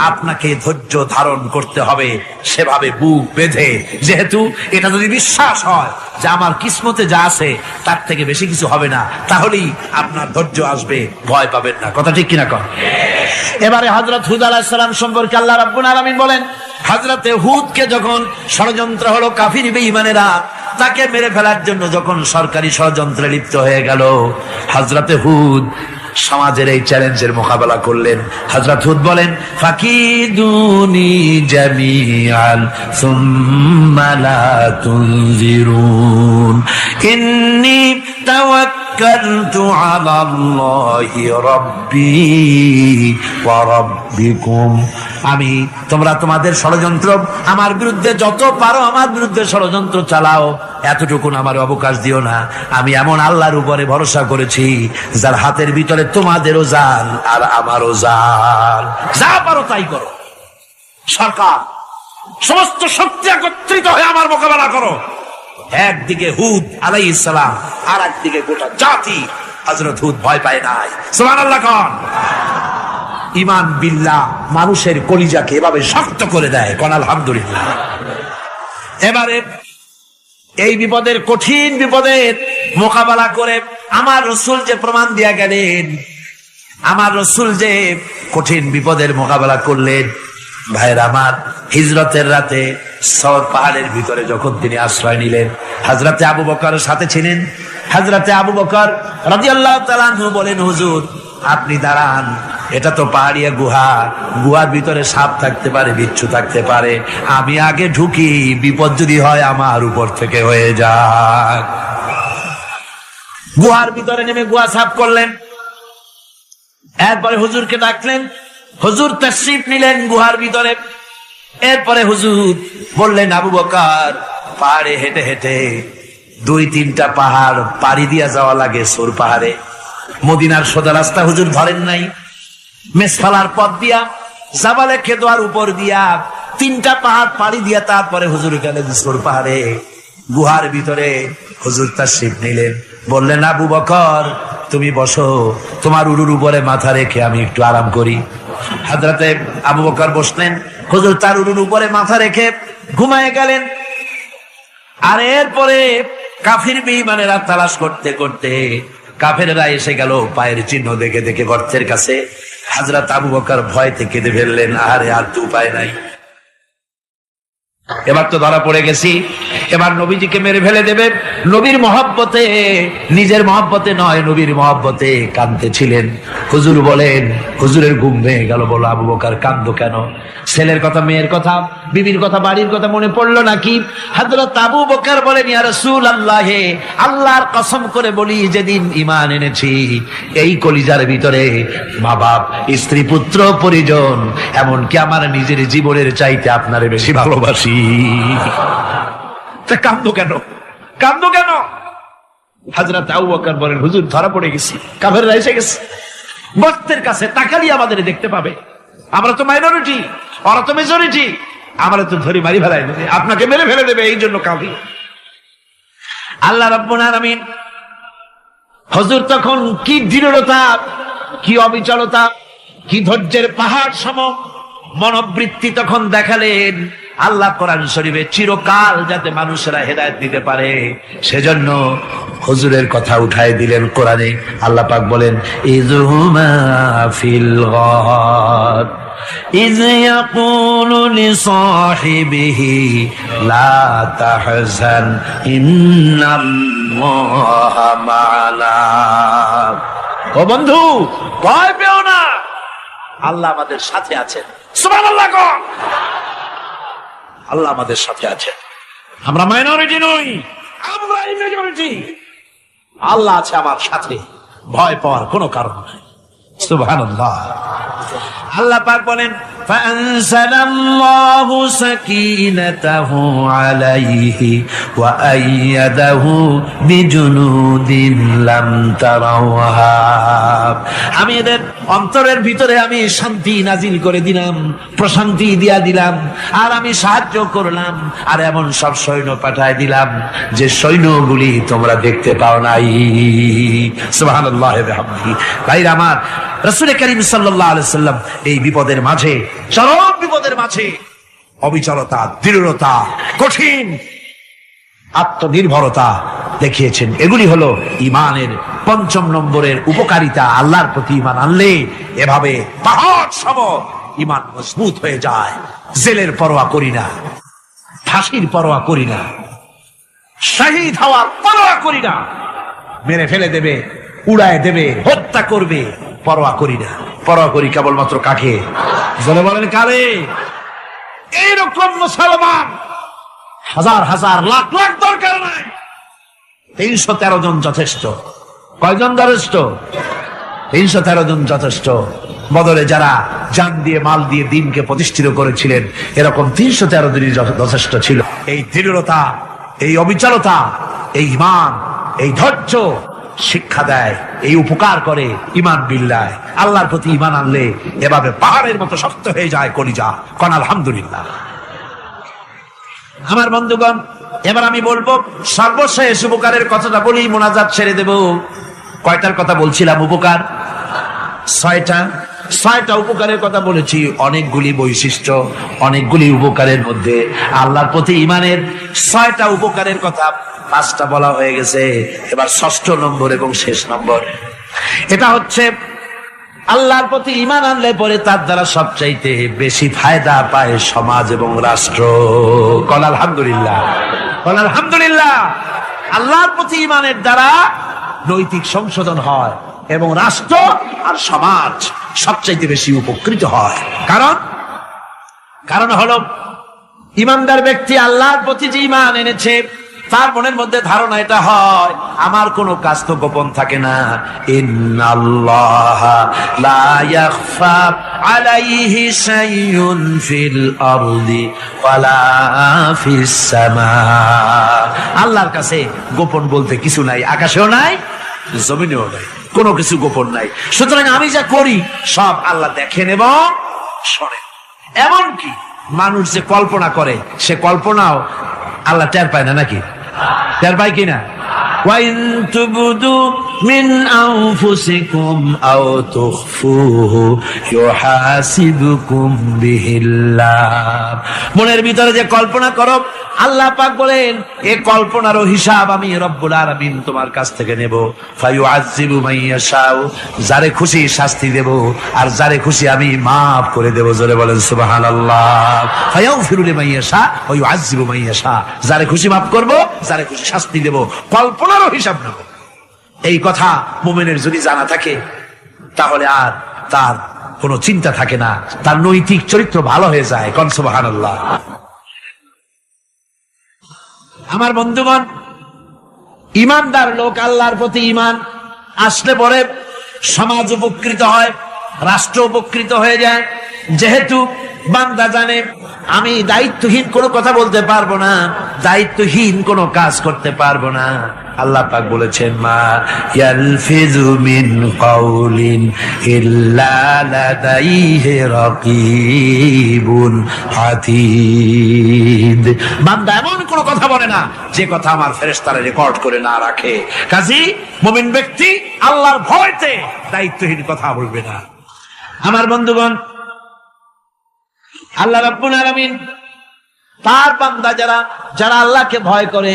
আপনাকে ধৈর্য ধারণ করতে হবে সেভাবে বুক বেঁধে। যেহেতু এটা যদি বিশ্বাস হয় যে আমার কিসমতে যা আছে তার থেকে বেশি কিছু হবে না, তাহলেই আপনার ধৈর্য আসবে, ভয় পাবেন না। কথা ঠিক কিনা কর? এবারে হযরত হুদ আলাইহিস সালাম সম্পর্কে আল্লাহ রাব্বুল আলামিন বলেন, হযরতে হুদকে যখন ষড়যন্ত্র হলো, কাফির বেঈমানেরা তাকে মেরে ফেলার জন্য যখন সরকারি ষড়যন্ত্রে লিপ্ত হয়ে গেল, হযরতে হুদ সমাজের এই চ্যালেঞ্জের মোকাবেলা করলেন। হযরত হুদ বলেন, ফাকিদুনি জামিআন সুম্মা লা তুনজিরুন ইন্নী তাওয়াক্কালতু আলাল্লাহি রাব্বি ওয়া রাব্বিকুম। আমি, তোমরা তোমাদের ষড়যন্ত্র আমার বিরুদ্ধে যত পারো আমার বিরুদ্ধে ষড়যন্ত্র চালাও, এতটুকুন আমার অবকাশ দিও না। আমি এমন আল্লাহর উপরে ভরসা করেছি যার হাতের ভিতরে তোমাদেরও জান আর আমারও জান। যা পারো তাই করো। সরকার সমস্ত শক্তি একত্রিত হয়ে আমার মোকাবেলা করো। একদিকে হুদ আলাইহিস সালাম, আর একদিকে গোটা জাতি। হযরত হুদ ভয় পায় নাই। সুবহানাল্লাহ কোন। ঈমান বিল্লাহ মানুষের কলিজাকে এভাবে শক্ত করে দেয়, কোন আলহামদুলিল্লাহ। এবারে এই বিপদের, কঠিন বিপদের মোকাবেলা করে আমার রাসূল যে প্রমাণ দিয়া গেলেন, আমার রাসূল যে কঠিন বিপদের মোকাবেলা করলেন, ভাইরা আমার, হিজরতের রাতে সওর পাহাড়ের ভিতরে যখন তিনি আশ্রয় নিলেন, হযরতে আবু বকরের সাথে ছিলেন। হযরতে আবু বকর রাদিয়াল্লাহু তাআলা আনহু বলেন, হুজুর আপনি দাঁড়ান, এটা তো পাহাড়িয়া গুহা, গুহার ভিতরে সাপ থাকতে পারে, বিচ্ছু থাকতে পারে, আমি আগে ঢুকি, বিপদ যদি হয় আমার উপর থেকে হয়ে যাক। গুহার ভিতরে নেমে গুহা সাফ করলেন, এরপরে হুজুরকে ডাকলেন, হুজুর তাশরীফ নিলেন গুহার ভিতরে। এরপরে হুজুর বললেন, আবু বকর, পাহাড়ে হেঁটে হেঁটে 2-3টা পাহাড় পাড়ি দিয়া যাওয়া লাগে সৌর পাহাড়ে। মদিনার সোজা রাস্তা হুজুর ধরেন নাই, মেসফালার পথ দিয়া, জাবালে খেদোয়ার উপর দিয়া 3টা পাহাড় পাড়ি দিয়া তারপরে হুজুর গেলেন সৌর পাহাড়ে। গুহার ভিতরে হুজুর তাশরীফ নিলেন, বললেন, আবু বকর তুমি বসো, তোমার উরুর উপরে মাথা রেখে আমি একটু আরাম করি। হযরতে আবু বকর বসলেন, হুজুর তার উরুর উপরে মাথা রেখে ঘুমায় গেলেন। আর এরপরে কাফির বেঈমানেরা তালাশ করতে করতে কাফেররা এসে গেল পায়ের চিহ্ন দেখে দেখে গর্তের কাছে। হযরত আবু বকর ভয়তে কেঁদে ফেললেন, আরে আর তো উপায় নাই, এবার তো ধরা পড়ে গেছি, এবার নবীজিকে মেরে ফেলে দেবে। নবীর মহব্বতে, নিজের মহব্বতে নয়, নবীর মহব্বতে কাঁদতেছিলেন। হুজুর বলেন, হুজুরের ঘুম ভেঙে গেল। বলো, আবু বকর কাঁদো কেন? ছেলের কথা, মেয়ের কথা, বিবির কথা, বাড়ির কথা মনে পড়লো নাকি? হযরত আবু বকর বলেন, ইয়া রাসূলুল্লাহ, আল্লাহর কসম করে বলি, যেদিন ঈমান এনেছি এই কলিজার ভিতরে মা বাপ, স্ত্রী, পুত্র, পরিজন, এমনকি আমার নিজের জীবনের চাইতে আপনারে বেশি ভালোবাসি। কান্দো কেন, কান্দো কেন? হযরত আবু বকর বলেন, হুজুর ধরা পড়ে গেছি, কাফেররা এসে গেছে, গর্তের কাছে তাকালি আমাদের দেখতে পাবে, আমরা তো মাইনরিটি, ওরা তো মেজরিটি, আমরা তো ধরি মারি ফেলাই দেবে, আপনাকে মেরে ফেলে দেবে, এই জন্য কাঁদি। আল্লাহ রাব্বুল আলামিন, হুজুর তখন কি দৃঢ়তা, কি অবিচলতা, কি ধৈর্যের পাহাড় সম মনোবৃত্তি তখন দেখালেন। আল্লাহ কোরআন শরীফে চিরকাল যাতে মানুষেরা হেদায়েত দিতে পারে, সেজন্য হুজুরের কথা উঠায় দিলেন কোরআনে। আল্লাহ পাক বলেন, ইযহুমা ফিল গার ইয ইয়াকুলু লিসাহিবিহি লা তাহজান ইন্নাল্লাহা মা'ানা। ও বন্ধু, ভয় পেও না, আল্লাহ আমাদের সাথে আছেন। সুবহানাল্লাহ গো। আল্লাহ আমাদের সাথে আছেন, আমরা মাইনরিটি নই, আমরা মেজরিটি। আল্লাহ আছে আমার সাথে, ভয় পাওয়ার কোনো কারণ নাই। সুবহানাল্লাহ। আল্লাহ পাক বলেন, ফাআনজালাল্লাহু সাকিনাতাহু আলাইহি ওয়া আইয়াদাহু বিজুনুদিন লাম তারাওহা। আমি এদের অন্তরের ভিতরে আমি শান্তি নাজিল করে দিলাম, প্রশান্তি দিয়া দিলাম, আর আমি সাহায্য করলাম, আর এমন সব সৈন্য পাঠায় দিলাম যে সৈন্যগুলি তোমরা দেখতে পাও নাই। সুবহানাল্লাহ ওয়া বিহামদিহি। ভাইরা আমার, রাসূল করিম সাল্লাল্লাহু আলাইহি সাল্লাম এই বিপদের মাঝে, চরম বিপদের মাঝে অবিচলতা, দৃঢ়তা, কঠিন আত্মনির্ভরতা দেখিয়েছেন। এগুলি হলো ঈমানের 5ম নম্বরের উপকারিতা। আল্লাহর প্রতি ঈমান আনলে এভাবে পাহাড় সম ঈমান মজবুত হয়ে যায়। জেলের পরোয়া করি না, ফাঁসির পরোয়া করি না, শহীদ হওয়ার পরোয়া করি না, মেরে ফেলে দেবে, উড়ায় দেবে, হত্যা করবে, পরোয়া করি না। পরোয়া করি কেবলমাত্র কাকে? জনে বলেন কারে? এইরকম মুসলমান হাজার হাজার লাখ লাখ দরকার নাই, 313 জন যথেষ্ট। কয়জন যথেষ্ট? 313 জন যথেষ্ট। বদরে যারা জান দিয়ে, মাল দিয়ে দিনকে প্রতিষ্ঠিত করেছিলেন, এরকম 313 জনই যথেষ্ট ছিল। এই দৃঢ়তা, এই অবিচলতা, এই ঈমান, এই ধৈর্য শিক্ষা দেয়, এই উপকার করে ঈমান বিল্লাহ। আল্লাহর প্রতি ঈমান আনলে এভাবে পাহাড়ের মতো শক্ত হয়ে যায় কলিজা। কোন আলহামদুলিল্লাহ। আমার বন্ধুগণ, এবার আমি বলবো সর্বশেষ উপকারের কথাটা বলি, মোনাজাত ছেড়ে দেব। কয়টার কথা বলছিলাম? উপকার ছয়টা উপকারের কথা বলেছি। অনেকগুলি বৈশিষ্ট্য, অনেকগুলি উপকারের মধ্যে আল্লাহর প্রতি ঈমানের 6টা উপকারের কথা 5টা বলা হয়ে গেছে। এবার 6ষ্ঠ নম্বর এবং শেষ নম্বর, এটা হচ্ছে আল্লাহর প্রতি ঈমান আনলে পরে তার দ্বারা সবচাইতে বেশি ফায়দা পায় সমাজ এবং রাষ্ট্র। কল আলহামদুলিল্লাহ, কল আলহামদুলিল্লাহ। আল্লাহর প্রতি ঈমানের দ্বারা নৈতিক সংশোধন হয় এবং রাষ্ট্র আর সমাজ সবচাইতে বেশি উপকৃত হয়। কারণ হলো ঈমানদার ব্যক্তি আল্লাহর প্রতি যে ঈমান এনেছে, তার মনের মধ্যে ধারণা এটা হয়, আমার কোনো কাজ তো গোপন থাকে না। ইন্নাল্লাহা লা ইয়াখফা আলাইহি শাইউন ফিল আরদি ওয়ালা ফিস সামা। আল্লাহর কাছে গোপন বলতে কিছু নাই, আকাশেও নাই, জমিনেও নাই, কোনো কিছু গোপন নাই। সুতরাং আমি যা করি সব আল্লাহ দেখেন এবং শোনেন। এমনকি মানুষ যে কল্পনা করে, সে কল্পনাও আল্লাহ টের পায় না, নাকি টের পায় কিনা? وَإِن تُبْدُوا مِنْ أَنفُسِكُمْ أَوْ تُخْفُوهُ يُحَاسِبْكُم بِهِ اللَّهُ। মনের ভিতরে যে কল্পনা করো, আল্লাহ পাক বলেন এই কল্পনারও হিসাব আমি রব্বুল আলামিন তোমার কাছ থেকে নেব। ফায়ুআযযিবু মান ইয়াশাউ, যারে খুশি শাস্তি দেব আর যারে খুশি আমি maaf করে দেব। জোরে বলেন সুবহানাল্লাহ। ফায়াগফিরু লিমান ইয়াশা ওয়া ইউআযযিবু মান ইয়াশা, যারে খুশি maaf করব, যারে খুশি শাস্তি দেব, কল্পনারও হিসাব নেব। এই কথা মুমিনের যদি জানা থাকে, তাহলে আর তার কোনো চিন্তা থাকে না, তার নৈতিক চরিত্র ভালো হয়ে যায়। কোন সুবহানাল্লাহ। আমার বন্ধুগণ, ঈমানদার লোক, আল্লাহর প্রতি ঈমান আসলে পরে সমাজ উপকৃত হয়, রাষ্ট্র উপকৃত হয়ে যায়। যেহেতু বান্দা জানে আমি দায়িত্বহীন কোনো কথা বলতে পারবো না, দায়িত্বহীন কোনো কাজ করতে পারবো না। আল্লাহ পাক বলেছেন, মা ইয়ালফিযু মিন কাউলিন ইল্লা লাদাইহি রাকীবুন আতীদ। বান্দা এমন কোনো কথা বলে না যে কথা আমার ফেরেশতারা রেকর্ড করে না রাখে। কাজী মুমিন ব্যক্তি আল্লাহর ভয়তে দায়িত্বহীন কথা বলবে না। আমার বন্ধুগণ, আল্লাহ রাব্বুল আলামিন তার বান্দা যারা আল্লাহকে ভয় করে,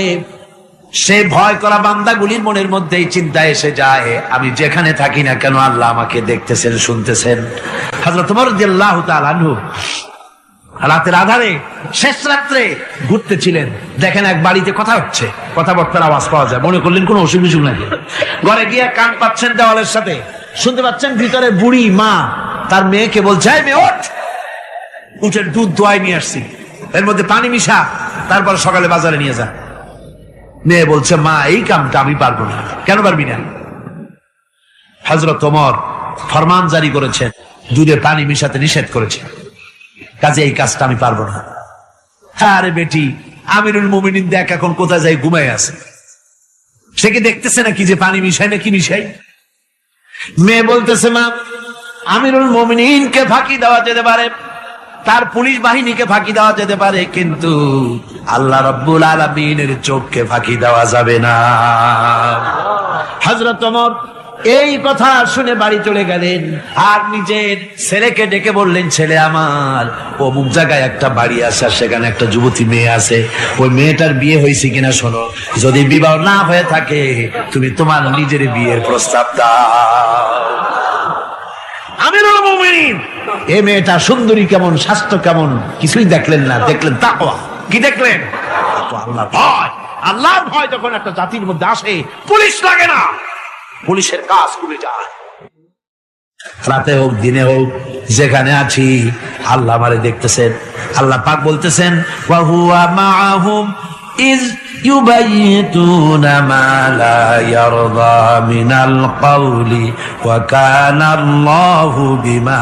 সে ভয় করা বান্দাগুলির মনের মধ্যেই চিন্তা এসে যায়, আমি যেখানে থাকি না কেন আল্লাহ আমাকে দেখতেছেন, শুনতেছেন। হযরত ওমর রাদিয়াল্লাহু তাআলা আনহু রাতের আধারে শেষ রাত্রে ঘুরতেছিলেন, দেখেন এক বাড়িতে কথা হচ্ছে, কথাবার্তার আওয়াজ পাওয়া যায়। মনে করলেন কোনো অসুখ বিসুখ নাকি। ঘরে গিয়ে কান পাচ্ছেন দেওয়ালের সাথে, শুনতে পাচ্ছেন ভিতরে বুড়ি মা তার মেয়েকে বলছে, এই মেয়ে ওঠ, উঠের দুধ দোয়াই নিয়ে আসছি, এর মধ্যে পানি মিশা, তারপর সকালে বাজারে নিয়ে যা। মেয়ে বলছে, মা এই কামটা আমি পারবো না। কেন পারবি না? হযরত ওমর ফরমান জারি করেছেন, দুধে পানি মিশাতে নিষেধ করেছেন, কাজে এই কাজটা আমি পারবো না। আরে বেটি, আমিরুল মুমিনিন দেখ এখন কোথায় যাই ঘুমায় আছে, সে কি দেখতেছে নাকি যে পানি মিশাই নাকি মিশাই? মেয়ে বলতেছে, মা আমিরুল মুমিনিনকে ফাঁকি দেওয়া যেতে পারে, তার পুলিশ বাহিনীকে ফাঁকি দেওয়া যেতে পারে, কিন্তু আল্লাহ রাব্বুল আলামিনের চোখকে ফাঁকি দেওয়া যাবে না। হযরত ওমর এই কথা শুনে বাড়ি চলে গেলেন আর নিজের ছেলেকে ডেকে বললেন, ছেলে আমার, অমুক জায়গায় একটা বাড়ি আছে, আর সেখানে একটা যুবতী মেয়ে আছে, ওই মেয়েটার বিয়ে হয়েছে কিনা শোনো, যদি বিবাহ না হয়ে থাকে তুমি তোমার নিজের বিয়ের প্রস্তাব দাও। আমিরুল মুমিনিন এই মেয়েটা সুন্দরী কেমন, স্বাস্থ্য কেমন কিছুই দেখলেন না, দেখলেন তাকওয়া। কি দেখলেন? আল্লাহর ভয়। আল্লাহর ভয় যখন একটা জাতির মধ্যে আসে, পুলিশ লাগে না, পুলিশের কাজ করে যায়। রাতে হোক দিনে হোক যেখানে আছি আল্লাহ আমারে দেখতেছেন। আল্লাহ পাক বলতেছেন, ওয়া হুয়া মাআহুম ইজ ইউবাইতুনা মা লা ইয়ারদা মিনাল কওলি ওয়া কানা আল্লাহু বিমা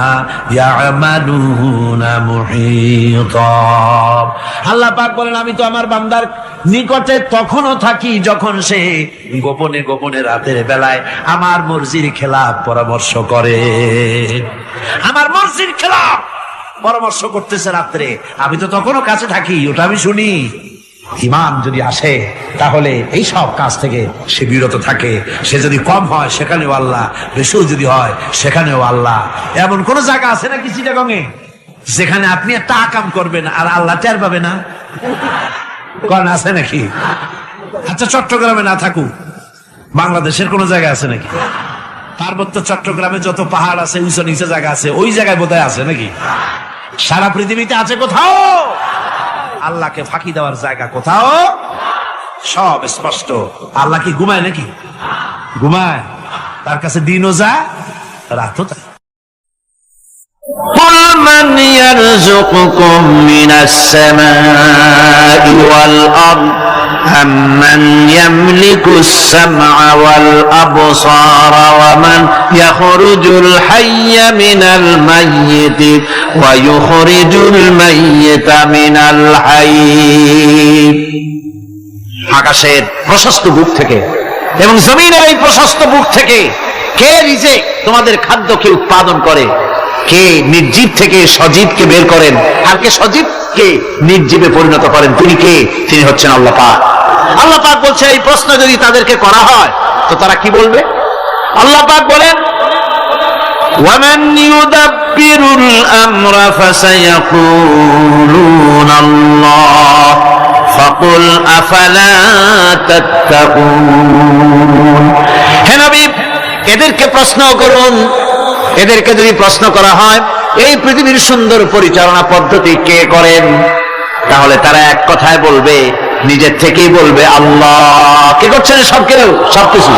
ইয়ামালুনা মুহীতা। আল্লাহ পাক বলেন, আমি তো আমার বান্দার নিকটে তখনও থাকি যখন সে গোপনে গোপনে রাতের বেলায় আমার মর্জির খেলাফ পরামর্শ করে। আমার মর্জির খেলাফ পরামর্শ করতেছে রাত্রে, আমি তো তখনও কাছে থাকি, ওটা আমি শুনি। ইমান যদি আসে তাহলে এই সব কাজ থেকে সে বিরত থাকে। সে যদি কম হয় সেখানেও আল্লাহ, বেশিও যদি হয় সেখানেও আল্লাহ। এমন কোন জায়গা আছে নাকি চিটাগংয়ে যেখানে আপনি একটা আকাম করবেন আর আল্লাহ টের পাবে না? কোন আছে নাকি? আচ্ছা, চট্টগ্রামে না থাকুক, বাংলাদেশের কোন জায়গা আছে নাকি? পার্বত্য চট্টগ্রামে যত পাহাড় আছে, উঁচু নিচে জায়গা আছে, ওই জায়গায় বোধহয় আছে নাকি? সারা পৃথিবীতে আছে কোথাও? আল্লাহকে ফাঁকি দেওয়ার জায়গা কোথাও? সব স্পষ্ট। আল্লাহ কি ঘুমায় নাকি? ঘুমায়? তার কাছে দিনও যা, রাতও তাই। قل من يرزقكم من السماء والأرض أمن يملك السمع والأبصار ومن يخرج الحي من الميت ويخرج الميت من الحي। আকাশের প্রশস্ত বুক থেকে এবং জমিনের এই প্রশস্ত বুক থেকে কে রিজিক, তোমাদের খাদ্যকে উৎপাদন করে? কে নির্জীব থেকে সজীবকে বের করেন? আর কে সজীবকে নির্জীবে পরিণত করেন? তিনি কে? তিনি হচ্ছেন আল্লাহ পাক। আল্লাহ পাক বলছে, এই প্রশ্ন যদি তাদেরকে করা হয় তো তারা কি বলবে? আল্লাহ পাক বলেন, وَمَنْ يُدَبِّرُ الْأَمْرَ فَسَيَقُولُونَ اللَّهُ فَقُلْ أَفَلَا تَتَّقُونَ। হে নবী, এদেরকে প্রশ্ন করুন। এদেরকে যদি প্রশ্ন করা হয় এই পৃথিবীর সুন্দর পরিচালনা পদ্ধতি কে করেন, তাহলে তারা এক কথায় বলবে, নিজের থেকেই বলবে আল্লাহ। কে করছেন সবকিছু?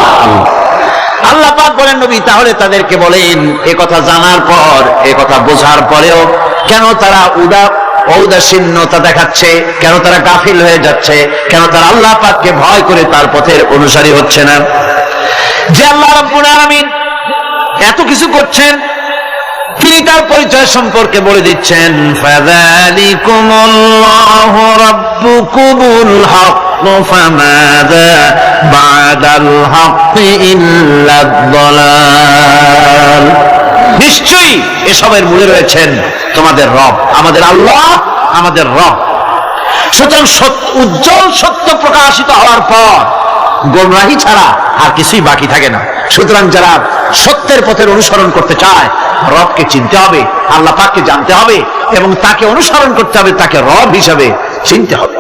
আল্লাহ পাক বলেন, নবী তাহলে তাদেরকে বলেন, এ কথা জানার পর, এ কথা বোঝার পরেও কেন তারা ঔদাসীন্যতা দেখাচ্ছে? কেন তারা গাফিল হয়ে যাচ্ছে? কেন তারা আল্লাহ পাককে ভয় করে তার পথের অনুসারী হচ্ছে না? যে আল্লাহ রাব্বুল আলামিন এত কিছু করছেন, তিনি তার পরিচয় সম্পর্কে বলে দিচ্ছেন, ফাযালিকুমুল্লাহু রাব্বুকুমুল হক ফামাযা বা'দাল হক ইল্লাদ দালাল। নিশ্চয়ই এসবের মূলে রয়েছেন তোমাদের রব, আমাদের আল্লাহ, আমাদের রব। সুতরাং উজ্জ্বল সত্য প্রকাশিত হওয়ার পর গোমরাহি ছাড়া আর কিছুই বাকি থাকে না। সুতরাং যারা সত্যের পথের অনুসরণ করতে চায়, রবকে চিনতে হবে, আল্লাহ পাককে জানতে হবে এবং তাকে অনুসরণ করতে হবে, তাকে রব হিসাবে চিনতে হবে।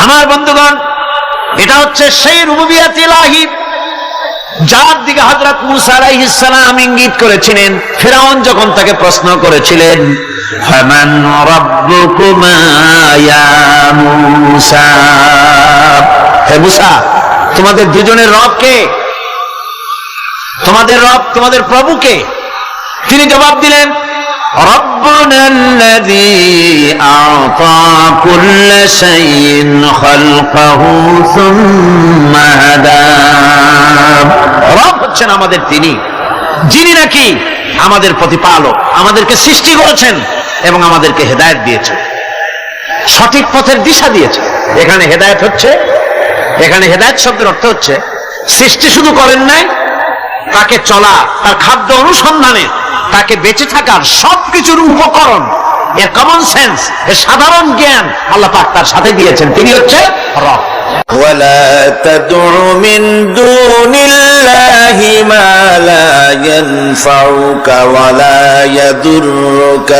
আমার বন্ধুগণ, এটা হচ্ছে সেই রুবুবিয়াত ইলাহি যার দিকে হযরত মূসা আলাইহিস সালাম ইঙ্গিত করেছিলেন ফিরআউন যখন তাকে প্রশ্ন করেছিলেন, ফামান রাব্বুকুমা ইয়া মূসা। হে মূসা, তোমাদের দুজনের রব কে? তোমাদের রব, তোমাদের প্রভু কে? তিনি জবাব দিলেন, রব্বুনাল্লাযী আ'তা কুল্লা শাইইন খালকাহু সুম্মা হাদা। রব হচ্ছেন আমাদের তিনি, যিনি নাকি আমাদের প্রতিপালক, আমাদেরকে সৃষ্টি করেছেন এবং আমাদেরকে হেদায়েত দিয়েছেন, সঠিক পথের দিশা দিয়েছেন। এখানে হেদায়েত হচ্ছে, এখানে হেদায়েত শব্দের অর্থ হচ্ছে সৃষ্টি শুধু করেন নাই, তাকে চলা, তার খাদ্য অনুসন্ধানে, তাকে বেঁচে থাকার সবকিছুর উপকরণ, এর কমন সেন্স, এর সাধারণ জ্ঞান আল্লাহ পাক তার সাথে দিয়েছেন। তিনি হচ্ছে রব। ولا تدع من دون الله ما لا ينفعك ولا يضرك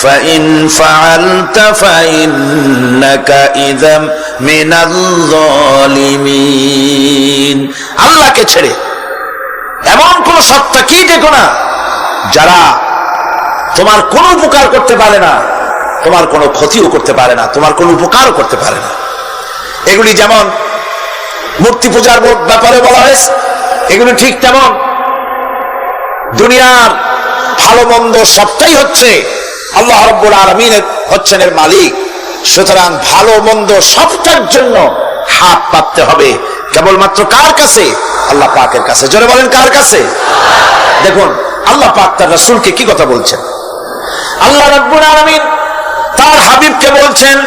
فإن فعلت فإنك إذا من الظالمين। আল্লাহকে ছেড়ে এমন কোন সত্তা কি দেখো না যারা তোমার কোনো উপকার করতে পারে না, তোমার কোনো ক্ষতিও করতে পারে না, তোমার কোনো উপকারও করতে পারে না। এগুলি যেমন মূর্তি পূজার ব্যাপারে বলা হয়েছে, এগুলি ঠিক তেমন দুনিয়ার ভালো মন্দ সবটাই হচ্ছে আল্লাহ রাব্বুল আলামিন হচ্ছেন এর মালিক। সুতরাং ভালো মন্দ সবটার জন্য হাত পাততে হবে কেবলমাত্র কার কাছে? আল্লাহ পাকের কাছে। জোরে বলেন, কার কাছে? দেখুন আল্লাহ পাক তার রাসূলকে কি কথা বলছেন। আল্লাহ রাব্বুল আলামিন তার হাবিবকে বলছেন,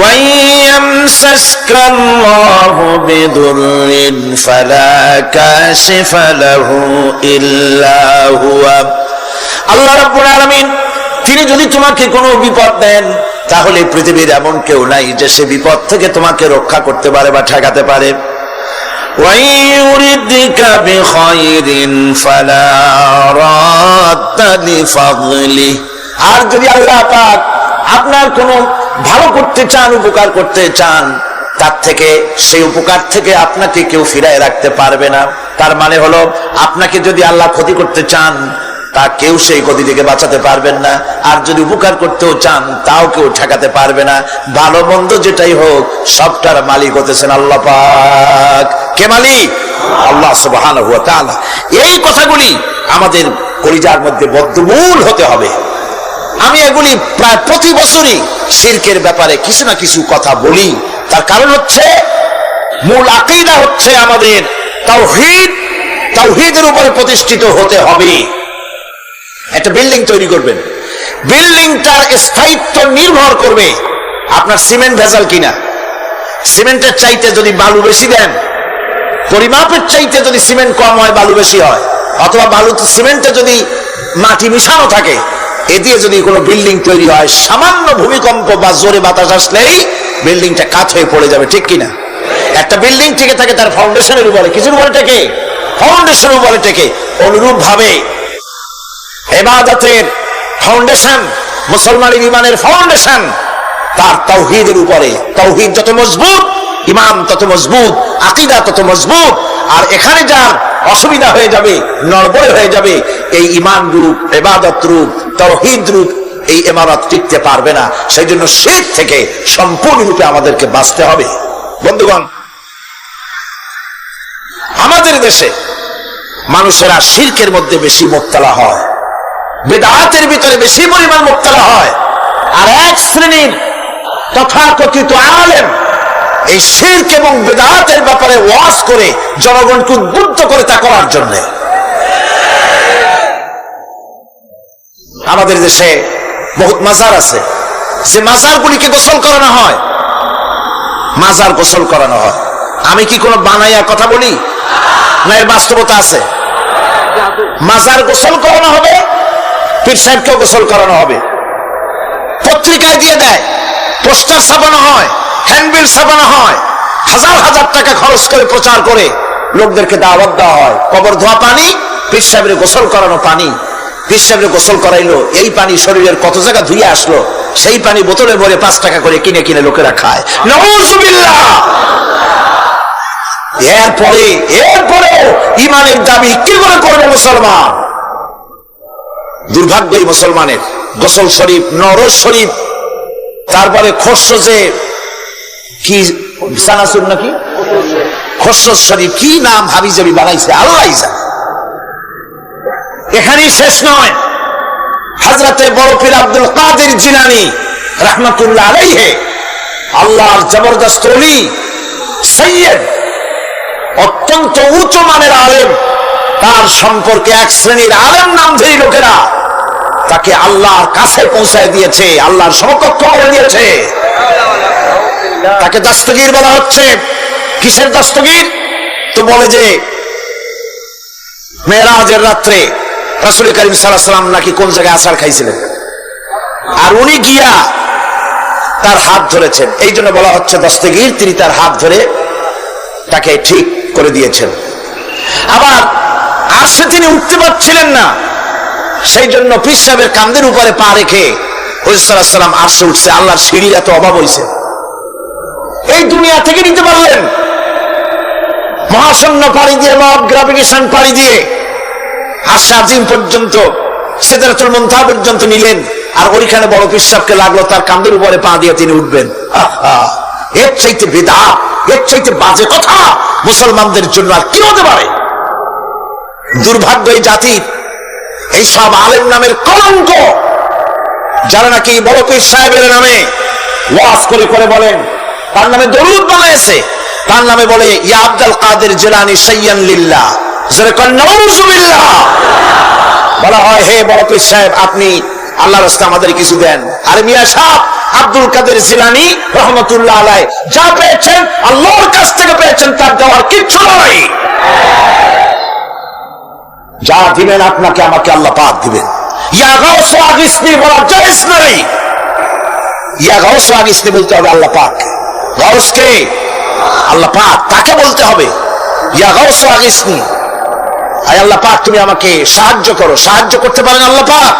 وَيَمْسَسْكَ اللَّهُ بِضُرٍّ فَلَا كَاشِفَ لَهُ إِلَّا هُوَ। আল্লাহ রাব্বুল আলামিন তিনি যদি তোমাকে কোনো বিপদ দেন তাহলে পৃথিবীর এমন কেউ নাই যে সে বিপদ থেকে তোমাকে রক্ষা করতে পারে বা ঠেকাতে পারে। وَيُرِدْكَ بِخَيْرٍ فَلَا رَادَّ لِفَضْلِهِ। আর যদি আল্লাহ পাক আপনার কোনো ভালো করতে চান, উপকার করতে চান, তার থেকে সেই উপকার থেকে আপনাকে কেউ ফিরায় রাখতে পারবে না। তার মানে হলো আপনাকে যদি আল্লাহ ক্ষতি করতে চান, তা কেউ সেই ক্ষতি থেকে বাঁচাতে পারবেন না। আর যদি উপকার করতেও চান, তাও কেউ ঠেকাতে পারবে না। ভালো মন্দ যেটাই হোক, সবটার মালিক হতেছেন আল্লাহ পাক। কে মালিক? আল্লাহ সুবহানাহু ওয়া তাআলা। এই কথাগুলি আমাদের কলিজার মধ্যে বদ্ধমূল হতে হবে। আমি এগুলি প্রায় প্রতি বছরই শিরকের ব্যাপারে কিছু না কিছু কথা বলি। তার কারণ হচ্ছে মূল আকীদা হচ্ছে আমাদের তাওহীদ। তাওহীদের উপরে প্রতিষ্ঠিত হতে হবে। একটা বিল্ডিং তৈরি করবেন, বিল্ডিংটার স্থায়িত্ব নির্ভর করবে আপনার সিমেন্ট ভেজাল কিনা। সিমেন্টের চাইতে যদি বালু বেশি দেন, পরিমাপের চাইতে যদি সিমেন্ট কম হয়, বালু বেশি হয়, অথবা বালুতে সিমেন্টে যদি মাটি মিশানো থাকে, এ দিয়ে যদি কোনো বিল্ডিং তৈরি হয়, সামান্য ভূমিকম্প বা জোরে বাতাস আসলেই বিল্ডিংটা কাত হয়ে পড়ে যাবে, ঠিক কিনা? একটা বিল্ডিং টিকে থাকে তার ফাউন্ডেশনের উপরে, কিছুর উপরে টেকে, ফাউন্ডেশনের উপরে টেকে। অনুরূপ ভাবে ইবাদতের ফাউন্ডেশন, মুসলমানের ঈমানের ফাউন্ডেশন তার তাওহীদের উপরে। তাওহীদ যত মজবুত, ঈমান তত মজবুত, আকীদা তত মজবুত। আর এখানে যার অসুবিধা হয়ে যাবে, নড়বড়ে হয়ে যাবে, এই ঈমান রূপ, ইবাদত রূপ, তাওহীদ রূপ এই ইমারত টিকতে পারবে না। সেই জন্য শিরক থেকে সম্পূর্ণরূপে আমাদেরকে বাঁচতে হবে। বন্ধুগণ, আমাদের দেশে মানুষেরা শিরকের মধ্যে বেশি মুবতালা হয়, বিদআতের ভিতরে বেশি পরিমাণ মুবতালা হয়। আর এক শ্রেণীর তথাকথিত আলেম এই শিরক এবং বিদআতের ব্যাপারে ওয়াজ করে জনগণকে উদ্বুদ্ধ করে তা করার জন্য। আমাদের দেশে বহুত মাজার আছে, যে মাজারগুলিকে গোসল করানো হয়, মাজার গোসল করানো হয়। আমি কি কোনো বানাইয়া কথা বলি না? এর বাস্তবতা আছে। মাজার গোসল করানো হবে, পীর সাহেবকেও গোসল করানো হবে। পত্রিকায় দিয়ে দেয়, পোস্টার ছাপানো হয়, হ্যান্ডবিল ছাপানো হয়, হাজার হাজার টাকা খরচ করে প্রচার করে লোকদেরকে দাওয়াত দেওয়া হয়। কবর ধোয়া পানি, পীর সাহেবের গোসল করানো পানি। পীর সাহেবের গোসল করাইলো, এই পানি শরীরের কত জায়গা ধুয়ে আসলো, সেই পানি বোতলে ভরে 5 টাকা করে কিনে কিনে লোকেরা খায়। নাউযুবিল্লাহ। এরপরে ঈমানের দাবি কি করে করবে মুসলমান? দুর্ভাগ্য এই মুসলমানের। গোসল শরীফ, নরজ শরীফ, তারপরে খসরজে কি সানাসুর নাকি খসরজ শরীফ, কি নাম হাবিজাবি বানাইছে আল্লাহই জানে। এখানেই শেষ নয়। হযরতে বড় পীর আব্দুল কাদের জিলানী রাহমাতুল্লাহ আলাইহি, আল্লাহর জবরদস্ত ওলি, সৈয়দ, অত্যন্ত উচ্চ মানের আলেম, তার সম্পর্কে এক শ্রেণীর আলেম নামধারী লোকেরা তাকে আল্লাহর কাছে পৌঁছায় দিয়েছে, আল্লাহর সমকক্ষ করে দিয়েছে। তাকে দস্তগীর বলা হচ্ছে। কিসের দস্তগীর? তো বলে যে মেরাজের রাত্রে রাসূল করিম সাল্লাল্লাহু আলাইহি ওয়াসাল্লাম নাকি কোন জায়গায় আছাড় খাইছিলেন, আর উনি গিয়া তার হাত ধরেছেন, এই জন্য বলা হচ্ছে দস্তগীর। তিনি তার হাত ধরে তাকে ঠিক করে দিয়েছেন। আবার আরশে তিনি উঠতে পারছিলেন না, সেই জন্য পীর সাহেবের কাঁধের উপরে পা রেখে হুজুর সাল্লাল্লাহু আলাইহি ওয়াসাল্লাম আরশে উঠছে। আল্লাহর সিঁড়ির এত অভাব হয়েছে, এই দুনিয়া থেকে নিতে পারলেন, মহাশূন্য পাড়ি দিয়ে, গ্রাভিটেশন পাড়ি দিয়ে আরশে আজিম পর্যন্ত, সিদরাতুল মুনতাহা পর্যন্ত নিলেন। আর ওইখানে বড় পীর সাহেবকে লাগলো তার কাঁধের উপরে পা দিয়ে তিনি উঠবেন। এর চাইতে বিদআত, এর চাইতে বাজে কথা মুসলমানদের জন্য আর কি হতে পারে? দুর্ভাগ্য এই জাতির, এই সব আলেম নামের কলঙ্ক, যারা নাকি বড় পীর সাহেবের নামে ওয়াজ করে করে বলেন, তার নামে দরুদ বানাইছে, তার নামে বলে ইয়া আব্দুল কাদের জিলানী শাইয়ান লিল্লাহ, যেরকম নাউযুবিল্লাহ। বলা হয়, হে বড় পীর সাহেব, আপনি আল্লাহর রাস্তায় আমাদের কিছু দেন। আর মিয়া সাহেব আব্দুল কাদের জিলানী রহমাতুল্লাহ আলাইহি যা পেয়েছেন আল্লাহর কাছ থেকে পেয়েছেন, তার দেওয়ার কিচ্ছু নাই। যা দিবেন আপনাকে আমাকে আল্লাহ পাক দিবেন। ইয়া গাউস আগিসনি বলা জায়েজ নাই। ইয়া গাউস আগিসনি বলতে হবে আল্লাহ পাক। গাউস কে? আল্লাহ পাক, তাকে বলতে হবে ইয়া গাউস আগিসনি, আয় আল্লাহ পাক তুমি আমাকে সাহায্য করো। সাহায্য করতে পারেন আল্লাহ পাক।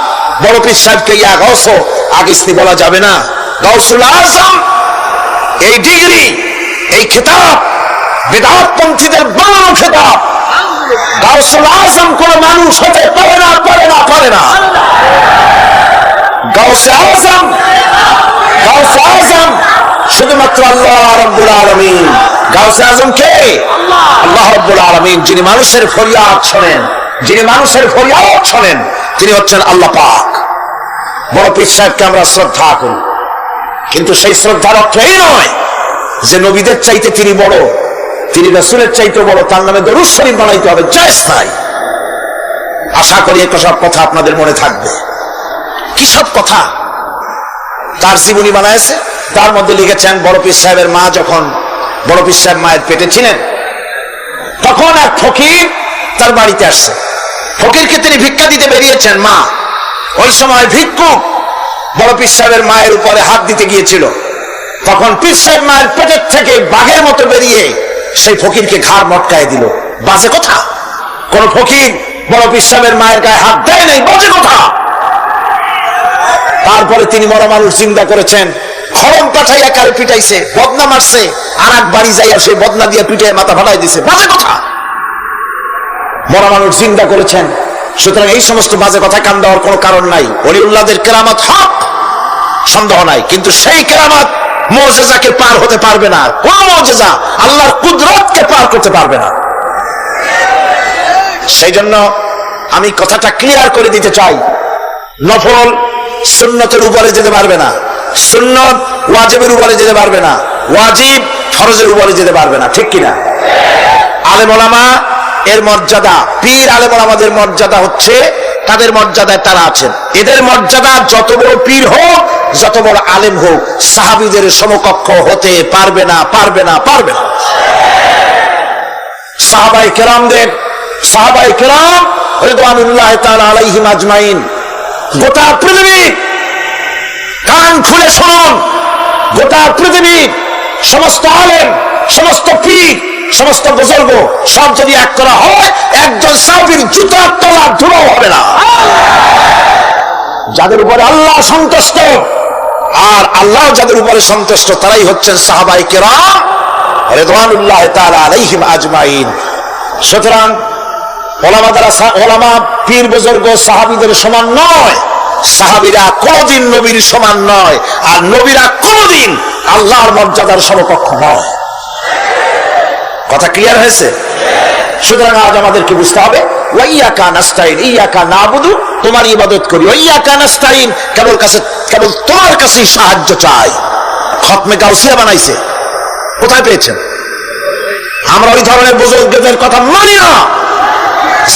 বড় পীর সাহেবকে ইয়া গাউস আগিসনি বলা যাবে না। গাউসুল আজম এই ডিগ্রি, এই খেতাব বিদআতপন্থীদের বানানো খেতাব। গাউসুল আজম কোন মানুষ হতে পারে না, পারে না, পারে না। গাউসে আজম, গাউসে আজম শুধুমাত্র আল্লাহ রাব্বুল আলামিন। গাউসে আজম কে? আল্লাহ রাব্বুল আলামিন, যিনি মানুষের ফরিয়াদ শোনেন, যিনি মানুষের ফরিয়াদ শোনেন, তিনি হচ্ছেন আল্লাহ পাক। বড় পীর সাহেবকে আমরা শ্রদ্ধা করি, কিন্তু সেই শ্রদ্ধার অর্থ এই নয় যে নবীদের চাইতে তিনি বড়, তিনি রাসূলের চাইতে বড়, তার নামে দরুদ শরীফ বানাইতে হবে, জায়েজ নাই। আশা করি এই সব কথা আপনাদের মনে থাকবে। কি সব কথা তার জীবনী বানাইছে, তার মধ্যে লিখেছেন বড় পীর সাহেবের মা যখন, বড় পীর সাহেব মায়ের পেটে ছিলেন, তখন এক ফকির তার বাড়িতে আসছে। ফকিরকে তিনি ভিক্ষা দিতে বেরিয়েছেন মা। ওই সময় ভিক্ষুক বড় পীর সাহেবের মায়ের উপরে হাত দিতে গিয়েছিল। তখন পীর সাহেব মায়ের পেটের থেকে বাঘের মতো বেরিয়ে সেই ফকিরকে ঘাড় মটকায় দিল। বাজে কথা। কোন ফকির বড় পীর সাহেবের মায়ের গায়ে হাত দেয় নাই, বাজে কথা। তারপরে তিনি মরা মানুষ জিন্দা করেছেন, খড়ম পাঠাইয়া কারে পিটাইছে, বদনা মারছে, আর এক বাড়ি যাইয়া সে বদনা দিয়ে পিটাইয়া মাথা ফাটাই দিছে, বাজে কথা। মরা মানুষ জিন্দা করেছেন। সুতরাং এই সমস্ত বাজে কথা কান দেওয়ার কোনো কারণ নাই। ওলিউল্লাহদের কেরামত হক, সন্দেহ নাই, কিন্তু সেই কেরামত মুজিজাকে পার হতে পারবে না। কোন মুজিজা আল্লাহর কুদরতকে পার করতে পারবে না। সেই জন্য আমি কথাটা ক্লিয়ার করে দিতে চাই, নফল সুন্নতের উপরে যেতে পারবে না, সুন্নত ওয়াজিবের উপরে যেতে পারবে না, ওয়াজিব ফরজের উপরে যেতে পারবে না, ঠিক কিনা? আলেম ওলামা এর মর্যাদা, পীর আলেম ওলামাদের মর্যাদা হচ্ছে তাদের মর্যাদায় তারা আছেন। এদের মর্যাদা যত বড় পীর হোক, যত বড় আলেম হোক, সাহাবীদের সমকক্ষ হতে পারবে না, পারবে না, পারবে না। সাহাবায়ে কেরামদের, সাহাবায়ে কেরাম রিদওয়ানুল্লাহি তাআলা আলাইহিম আজমাইন, গোটা পৃথিবী কান খুলে শুনুন, গোটা পৃথিবী সমস্ত আলেম, সমস্ত পীর, সমস্ত বুজুর্গ সব যদি এক করা হয়, একজন সাহাবীর জুতার তলা ধুলো হবে না। যাদের উপরে আল্লাহ সন্তুষ্ট, আর আল্লাহ যাদের উপরে সন্তুষ্ট, তারাই হচ্ছেন সাহাবায়ে কেরাম রিদওয়ানুল্লাহি তাআলা আলাইহিম আজমাইন। সুতরাং ওলামা পীর বুজুর্গ সাহাবীদের সমান নয়, সাহাবীরা কোনদিন নবীর সমান নয়, আর নবীরা কোনদিন আল্লাহর মর্যাদার সমকক্ষ নয়। কথা ক্লিয়ার হয়েছে? সুতরাং আজ আমাদেরকে বুঝতে হবে, ওয়াইয়াকা নাস্তাইন, ইয়াকা নাবুদু, তোমার ইবাদত করি, ওয়াইয়াকা নাস্তাইন, কেবল তোমার কাছেই সাহায্য চাই। খতমে গাউসিয়া বানাইছে, কোথায় পেয়েছেন? আমরা ওই ধরনের বুজুর্গদের কথা মানি না।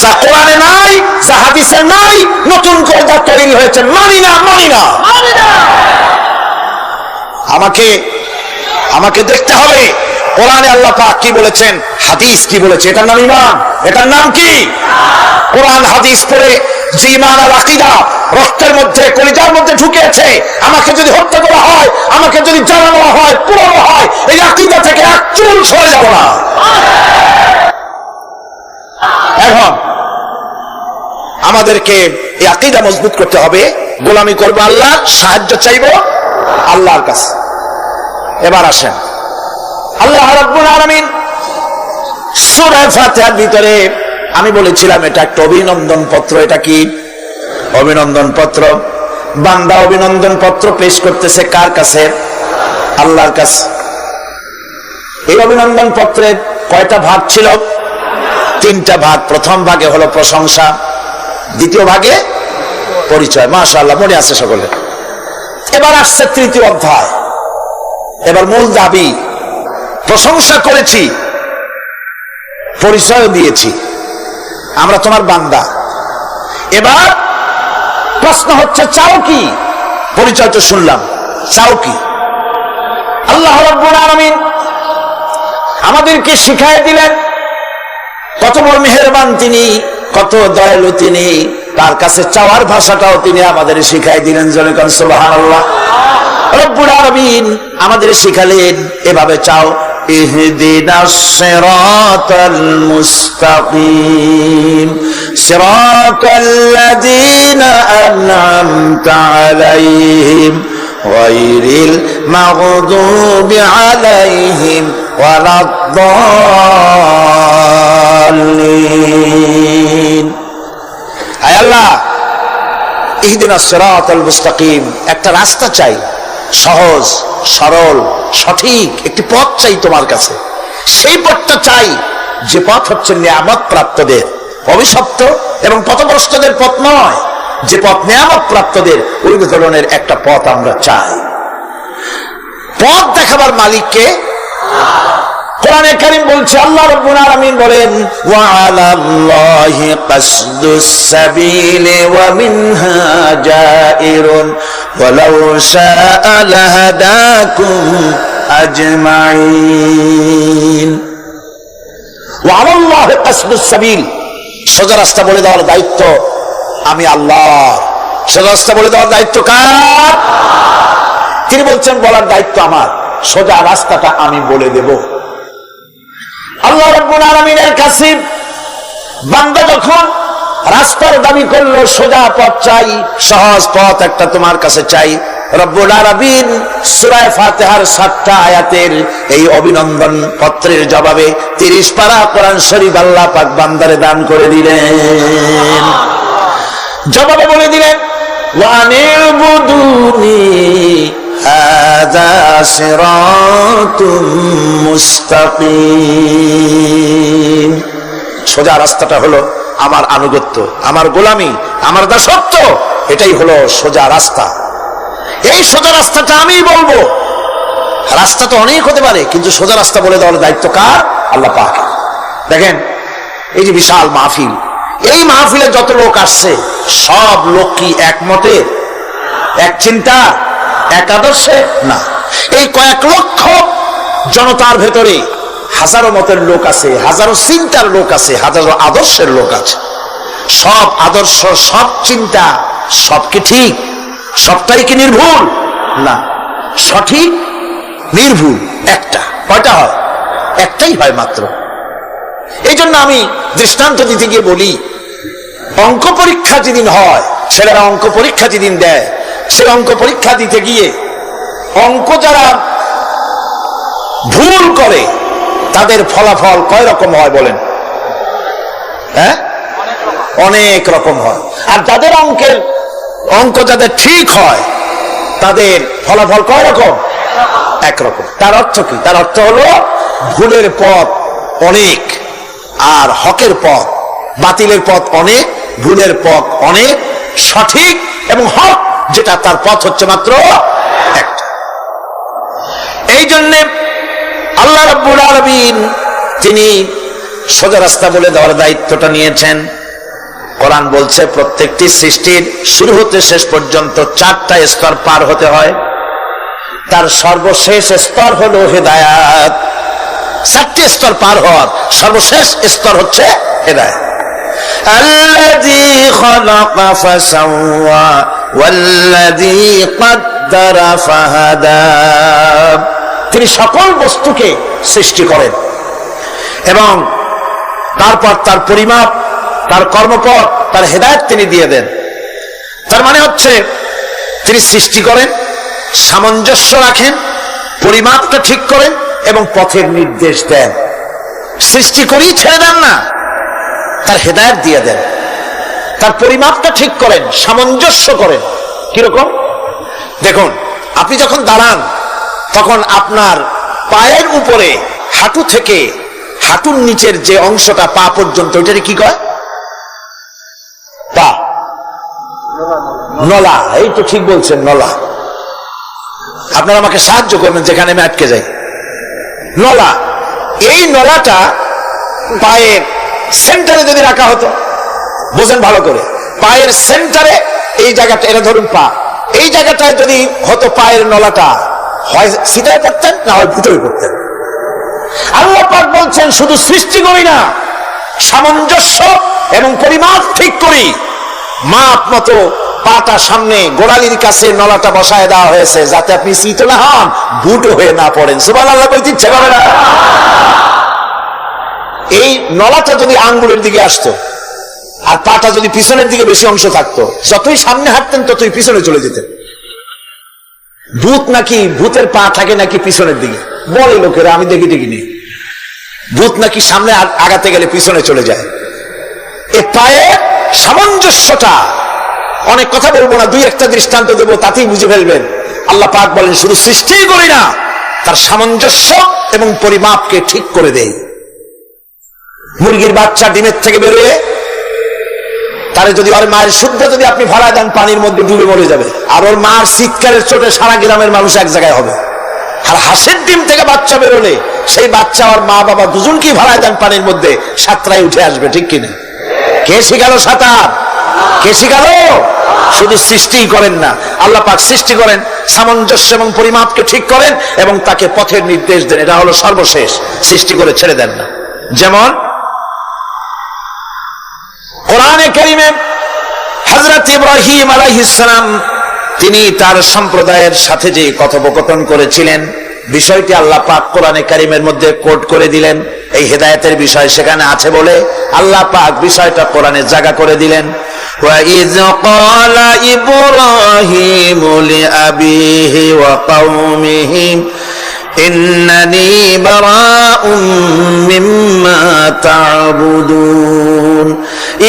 যা কোরআনে নাই, যা হাদিসে নাই, নতুন করে যা তৈরি হয়েছে, মানি না, মানি না। আমাকে দেখতে হবে কোরআনে আল্লাহ পাক কি বলেছেন, হাদিস কি বলেছে। এটার নাম ঈমান, এটার নাম কি? কোরআন হাদিস পড়ে যে ঈমান আর আকীদা রক্তের মধ্যে, কলিজার মধ্যে ঢুকেছে, আমাকে যদি হত্যা করা হয়, আমাকে যদি জ্বালানো হয়, পোড়ানো হয়, এই আকীদা থেকে এক চুল সরে যাব না। এখন আমাদেরকে এই আকীদা মজবুত করতে হবে। গোলামি করবো আল্লাহ, সাহায্য চাইবো আল্লাহর কাছে। এবার আসেন, আল্লাহ রাব্বুল আলামিন সূরা ফাতিহার ভিতরে আমি বলেছিলাম এটা একটা অভিনন্দন পত্র। এটা কি? অভিনন্দন পত্র। বান্দা অভিনন্দন পত্র পেশ করতেছে কার কাছে? আল্লাহর কাছে। এই অভিনন্দন পত্রের কয়টা ভাগ ছিল? 3টা ভাগ। প্রথম ভাগে হলো প্রশংসা, দ্বিতীয় ভাগে পরিচয়। মাশাআল্লাহ, মনে আছে সকলে। এবার আসছে 3য় অধ্যায়। এবার মূল দাবি, প্রশংসা করেছি, পরিচয় দিয়েছি, আমরা তোমার বান্দা। এবার প্রশ্ন হচ্ছে, চাও কি? পরিচয় তো শুনলাম, চাও কি? আল্লাহ রাব্বুল আলামিন আমাদেরকে শিখায় দিলেন কত বড় মেহেরবান তিনি, কত দয়ালু তিনি। তার কাছে চাওয়ার ভাষাটাও তিনি আমাদের শিখাই দিলেন। জনগণ সুবহানাল্লাহ। রব্বুল আলামিন আমাদের শিখালেন এভাবে চাও, ইহদিনাস সিরাতাল মুস্তাকিম সিরাতাল্লাযীনা আন'আমতা আলাইহিম গায়রিল মাগদুবি আলাইহিম ওয়ালাদ-দাল্লিন। আয় আল্লাহ, ইহদিনাস সিরাতাল মুস্তাকিম, একটা রাস্তা চাই, সহজ সরল সঠিক একটি পথ চাই তোমার কাছে। সেই পথটা চাই যে পথ হচ্ছে নিয়ামত প্রাপ্তদের, অভিশপ্ত এবং পথভ্রষ্টদের পথ নয়। যে পথ নিয়ামত প্রাপ্তদের, ওই ধরনের একটা পথ আমরা চাই। পথ দেখাবার মালিককে কোরআনে কারীম বলছে, আল্লাহ রাব্বুল আলামিন বলেন, ওয়া আলাল্লাহি কাসদুস সাবিলি ওয়া মিনহা জাইরুন ওয়ালাউ শাআ লাহাদাকুম আজমাইন। ওয়া আলাল্লাহি কাসদুস সাবিল, সোজা রাস্তা বলে দেওয়ার দায়িত্ব আমি আল্লাহ। সোজা রাস্তা বলে দেওয়ার দায়িত্ব কার? তিনি বলছেন বলার দায়িত্ব আমার, সোজা রাস্তাটা আমি বলে দেব। আল্লাহ রাব্বুল আলামিনের কাছে বান্দা যখন রাস্তার দাবি করলো, সোজা পথ চাই, সহজ পথ একটা তোমার কাছে চাই, রব্বুল আলামিন সূরা ফাতিহার 7টা আয়াতের এই অভিনন্দন পত্রের জবাবে 30 পারা কোরআন শরীফ আল্লাহ পাক বান্দারে দান করে দিলেন। জবাবে বলে দিলেন, ওয়ানিবুদুনি হাযা সিরাতুম মুস্তাকিম। সোজা রাস্তাটা হলো আমার আনুগত্য, আমার গোলামি, আমার দাসত্ব, এটাই হলো সোজা রাস্তা। এই সোজা রাস্তাটা আমিই বলবো। রাস্তা তো অনেক হতে পারে, কিন্তু সোজা রাস্তা বলে দেওয়ার দায়িত্ব কার? আল্লাহ পাক। দেখেন এই যে বিশাল মাহফিল, এই মাহফিলে যত লোক আসছে, সব লোক কি একমতে, এক চিন্তা, এক আদর্শে? না। এই কয়েক লক্ষ জনতার ভেতরে হাজারো মতের লোক আছে, হাজারো চিন্তার লোক আছে, হাজারো আদর্শের লোক আছে। সব আদর্শ, সব চিন্তা, সব কি ঠিক? সবটাই কি নির্ভুল? না। সঠিক নির্ভুল একটা। কয়টা হয়? একটাই হয় মাত্র। এই জন্য আমি দৃষ্টান্ত দিতে গিয়ে বলি, অঙ্ক পরীক্ষা যেদিন হয়, ছেলেরা অঙ্ক পরীক্ষা যেদিন দেয়, সে অঙ্ক পরীক্ষা দিতে গিয়ে অঙ্ক যারা ভুল করে তাদের ফলাফল কয় রকম হয় বলেন? হ্যাঁ, অনেক রকম হয়। আর যাদের অঙ্ক যাদের ঠিক হয় তাদের ফলাফল কয় রকম? একরকম। তার অর্থ কি? তার অর্থ হলো ভুলের পথ অনেক আর হকের পথ, বাতিলের পথ অনেক, ভুলের পথ অনেক, সঠিক এবং হক যেটা তার পথ হচ্ছে মাত্র একটা। এই জন্যে আল্লাহ রাব্বুল আলামিন তিনি সোজা রাস্তা বলে দেওয়ার দায়িত্বটা নিয়েছেন। কোরআন বলছে প্রত্যেকটি সৃষ্টির শুরু হতে শেষ পর্যন্ত 4টা স্তর পার হতে হয়। তার সর্বশেষ স্তর হলো হেদায়াত। 4টি স্তর পার হওয়ার সর্বশেষ স্তর হচ্ছে হেদায়াত। আল্লাযী খালাকা ফাসাওয়া ওয়াল্লাযী কাদ্দারা ফাহাদা। তিনি সকল বস্তুকে সৃষ্টি করেন এবং তারপর তার পরিমাপ, তার কর্মপথ, তার হেদায়েত তিনি দিয়ে দেন। তার মানে হচ্ছে তিনি সৃষ্টি করেন, সামঞ্জস্য রাখেন, পরিমাপটা ঠিক করেন এবং পথের নির্দেশ দেন। সৃষ্টি করেই ছেড়ে দেন না, তার হেদায়েত দিয়ে দেন। তার পরিমাপটা ঠিক করেন, সামঞ্জস্য করেন। কিরকম? দেখুন, আপনি যখন দাঁড়ান তখন আপনার পায়ের উপরে হাঁটু থেকে হাঁটুর নিচের যে অংশটা পা পর্যন্ত, ওইটারে কি কয়? পা, নলা। এই তো ঠিক বলছেন, নলা। আপনারা আমাকে সাহায্য করবেন যেখানে আমি আটকে যাই। নলা। এই নলাটা পায়ের সেন্টারে যদি রাখা হতো, বোঝেন ভালো করে, পায়ের সেন্টারে এই জায়গাটা, এটা ধরুন পা, এই জায়গাটায় যদি হতো পায়ের নলাটা, হয় সিধায় পড়তেন না হয় ভিতরে পড়তেন। আল্লাহ পাক বলছেন শুধু সৃষ্টি করি না, সামঞ্জস্য এবং পরিমাপ ঠিক করি, মাপ মতো পাটা সামনে গোড়ালির কাছে নলাটা বসায় দেওয়া হয়েছে যাতে আপনি শীত না হন, বুটো হয়ে না পড়েন। সুবহানাল্লাহ বলতে ইচ্ছে করে না? এই নলাটা যদি আঙ্গুলের দিকে আসতো আর পাটা যদি পিছনের দিকে বেশি অংশ থাকতো, যতই সামনে হাঁটতেন ততই পিছনে চলে যেতেন। ভূত নাকি, ভূতের পা থাকে নাকি পিছনের দিকে, বলে লোকেরা, আমি দেখি দেখিনি। ভূত নাকি সামনে আগাতে গেলে পিছনে চলে যায়। এ পায়ে সামঞ্জস্যটা, অনেক কথা বলবো না, দুই একটা দৃষ্টান্ত দেবো, তাতেই বুঝে ফেলবেন। আল্লাহ পাক বলেন শুধু সৃষ্টিই করি না, তার সামঞ্জস্য এবং পরিমাপকে ঠিক করে দেই। মুরগির বাচ্চা ডিমের থেকে বেরোয়, তারে যদি ওর মায়ের শুদ্ধ যদি আপনি ভরা দেন পানির মধ্যে ডুবে মরে যাবে, আর ওর মার চিৎকারের চোটে সারা গ্রামের মানুষ এক জায়গায় হবে। আর হাঁসের ডিম থেকে বাচ্চা বেরোলে সেই বাচ্চা আর মা বাবা দুজনকেই ভরায় দেন পানির মধ্যে, সাঁতরায় উঠে আসবে, ঠিক কিনা? কে শিখাল সাঁতার? কে শিখালো? শুধু সৃষ্টি করেন না, আল্লাহ পাক সৃষ্টি করেন, সামঞ্জস্য এবং পরিমাপকে ঠিক করেন এবং তাকে পথের নির্দেশ দেন। এটা হলো সর্বশেষ, সৃষ্টি করে ছেড়ে দেন না। যেমন কোরআনে কারীমে হযরত ইব্রাহিম আলাইহিস সালাম তিনি তার সম্প্রদায়ের সাথে যে কথোপকথন করেছিলেন, বিষয়টি আল্লাহ পাক কোরআনে কারীমের মধ্যে কোট করে দিলেন। এই হেদায়েতের বিষয় সেখানে আছে বলে আল্লাহ পাক বিষয়টা কোরআনে জায়গা করে দিলেন। ওয়া ইয ক্বালা ইব্রাহিমু লিআবিহি ওয়া কওমিহি ইন্নানি বারাউম মিম্মা তা'বুদুন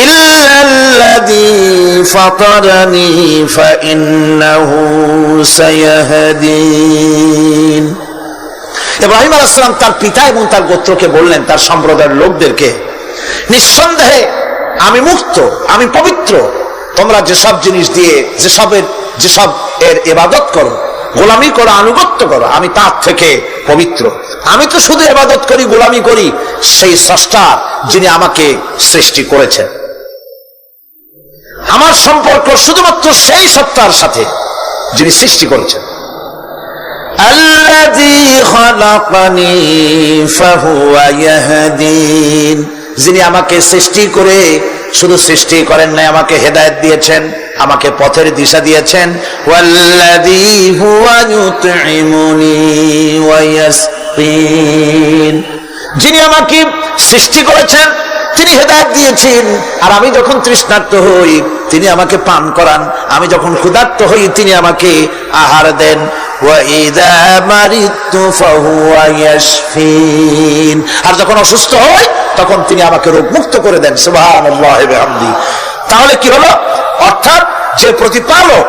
ইল্লাল্লাযী ফাতারানি ফাইন্নাহু সায়াহদিন। ইব্রাহিম আলাইহিস সালাম তার পিতা এবং তার গোত্রকে বললেন, তার সম্প্রদায়ের লোকদেরকে, নিঃসন্দেহে আমি মুক্ত, আমি পবিত্র। তোমরা যেসব জিনিস দিয়ে যেসব এর ইবাদত করো, গোলামি করো, আনুগত্য করো, আমি তার থেকে পবিত্র। আমি তো শুধু ইবাদত করি, গোলামি করি সেই স্রষ্টা যিনি আমাকে সৃষ্টি করেছেন। আমার সম্পর্ক শুধুমাত্র সেই সত্তার সাথে যিনি সৃষ্টি করেছেন। আল্লাযী খালাকানি ফাহুয়া ইয়াহদিন, যিনি আমাকে সৃষ্টি করে শুধু সৃষ্টি করেন নাই, আমাকে হেদায়েত দিয়েছেন, আমাকে পথের দিশা দিয়েছেন। ওয়াল্লাযী হুয়া ইউতঈমুনি ওয়া ইয়াসকিন, যিনি আমাকে সৃষ্টি করেছেন তিনি হেদায়েত দিয়েছেন, আর আমি যখন তৃষ্ণার্ত হই তিনি আমাকে পান করান, আমি যখন ক্ষুধার্ত হই তিনি আমাকে আহার দেন। ওয়া ইযা মারিতু ফাহুয়া ইয়াশফিন, আর যখন অসুস্থ হই তখন তিনি আমাকে রোগ মুক্ত করে দেন। সুবহানাল্লাহি ওয়া বিহামদিহি। তাহলে কি হলো? অর্থাৎ যে প্রতিপালক,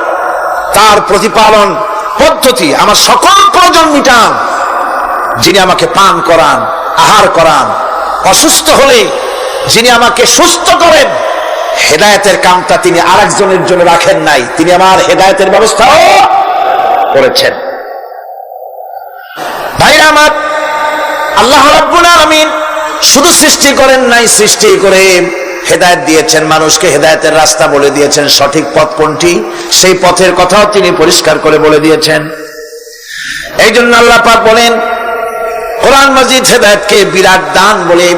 তার প্রতিপালন পদ্ধতি আমার সকল প্রয়োজন মিটান, যিনি আমাকে পান করান, আহার করান, অসুস্থ হলে যিনি আমাকে সুস্থ করেন, হেদায়েতের কামটা তিনি আরেকজনের জন্য রাখেন নাই, তিনি আমার হেদায়েতের ব্যবস্থাও করেছেন। ভাইরা আমার, আল্লাহ রাব্বুল আলামিন শুধু সৃষ্টি করেন নাই, সৃষ্টি করে হেদায়েত দিয়েছেন, মানুষকে হেদায়েতের রাস্তা বলে দিয়েছেন। সঠিক পথ কোনটি সেই পথের কথাও তিনি পরিষ্কার করে বলে দিয়েছেন। এই জন্য আল্লাহ পাক বলেন, কোরআন মাজিদ হেদায়েতকে বিরাট দান বলে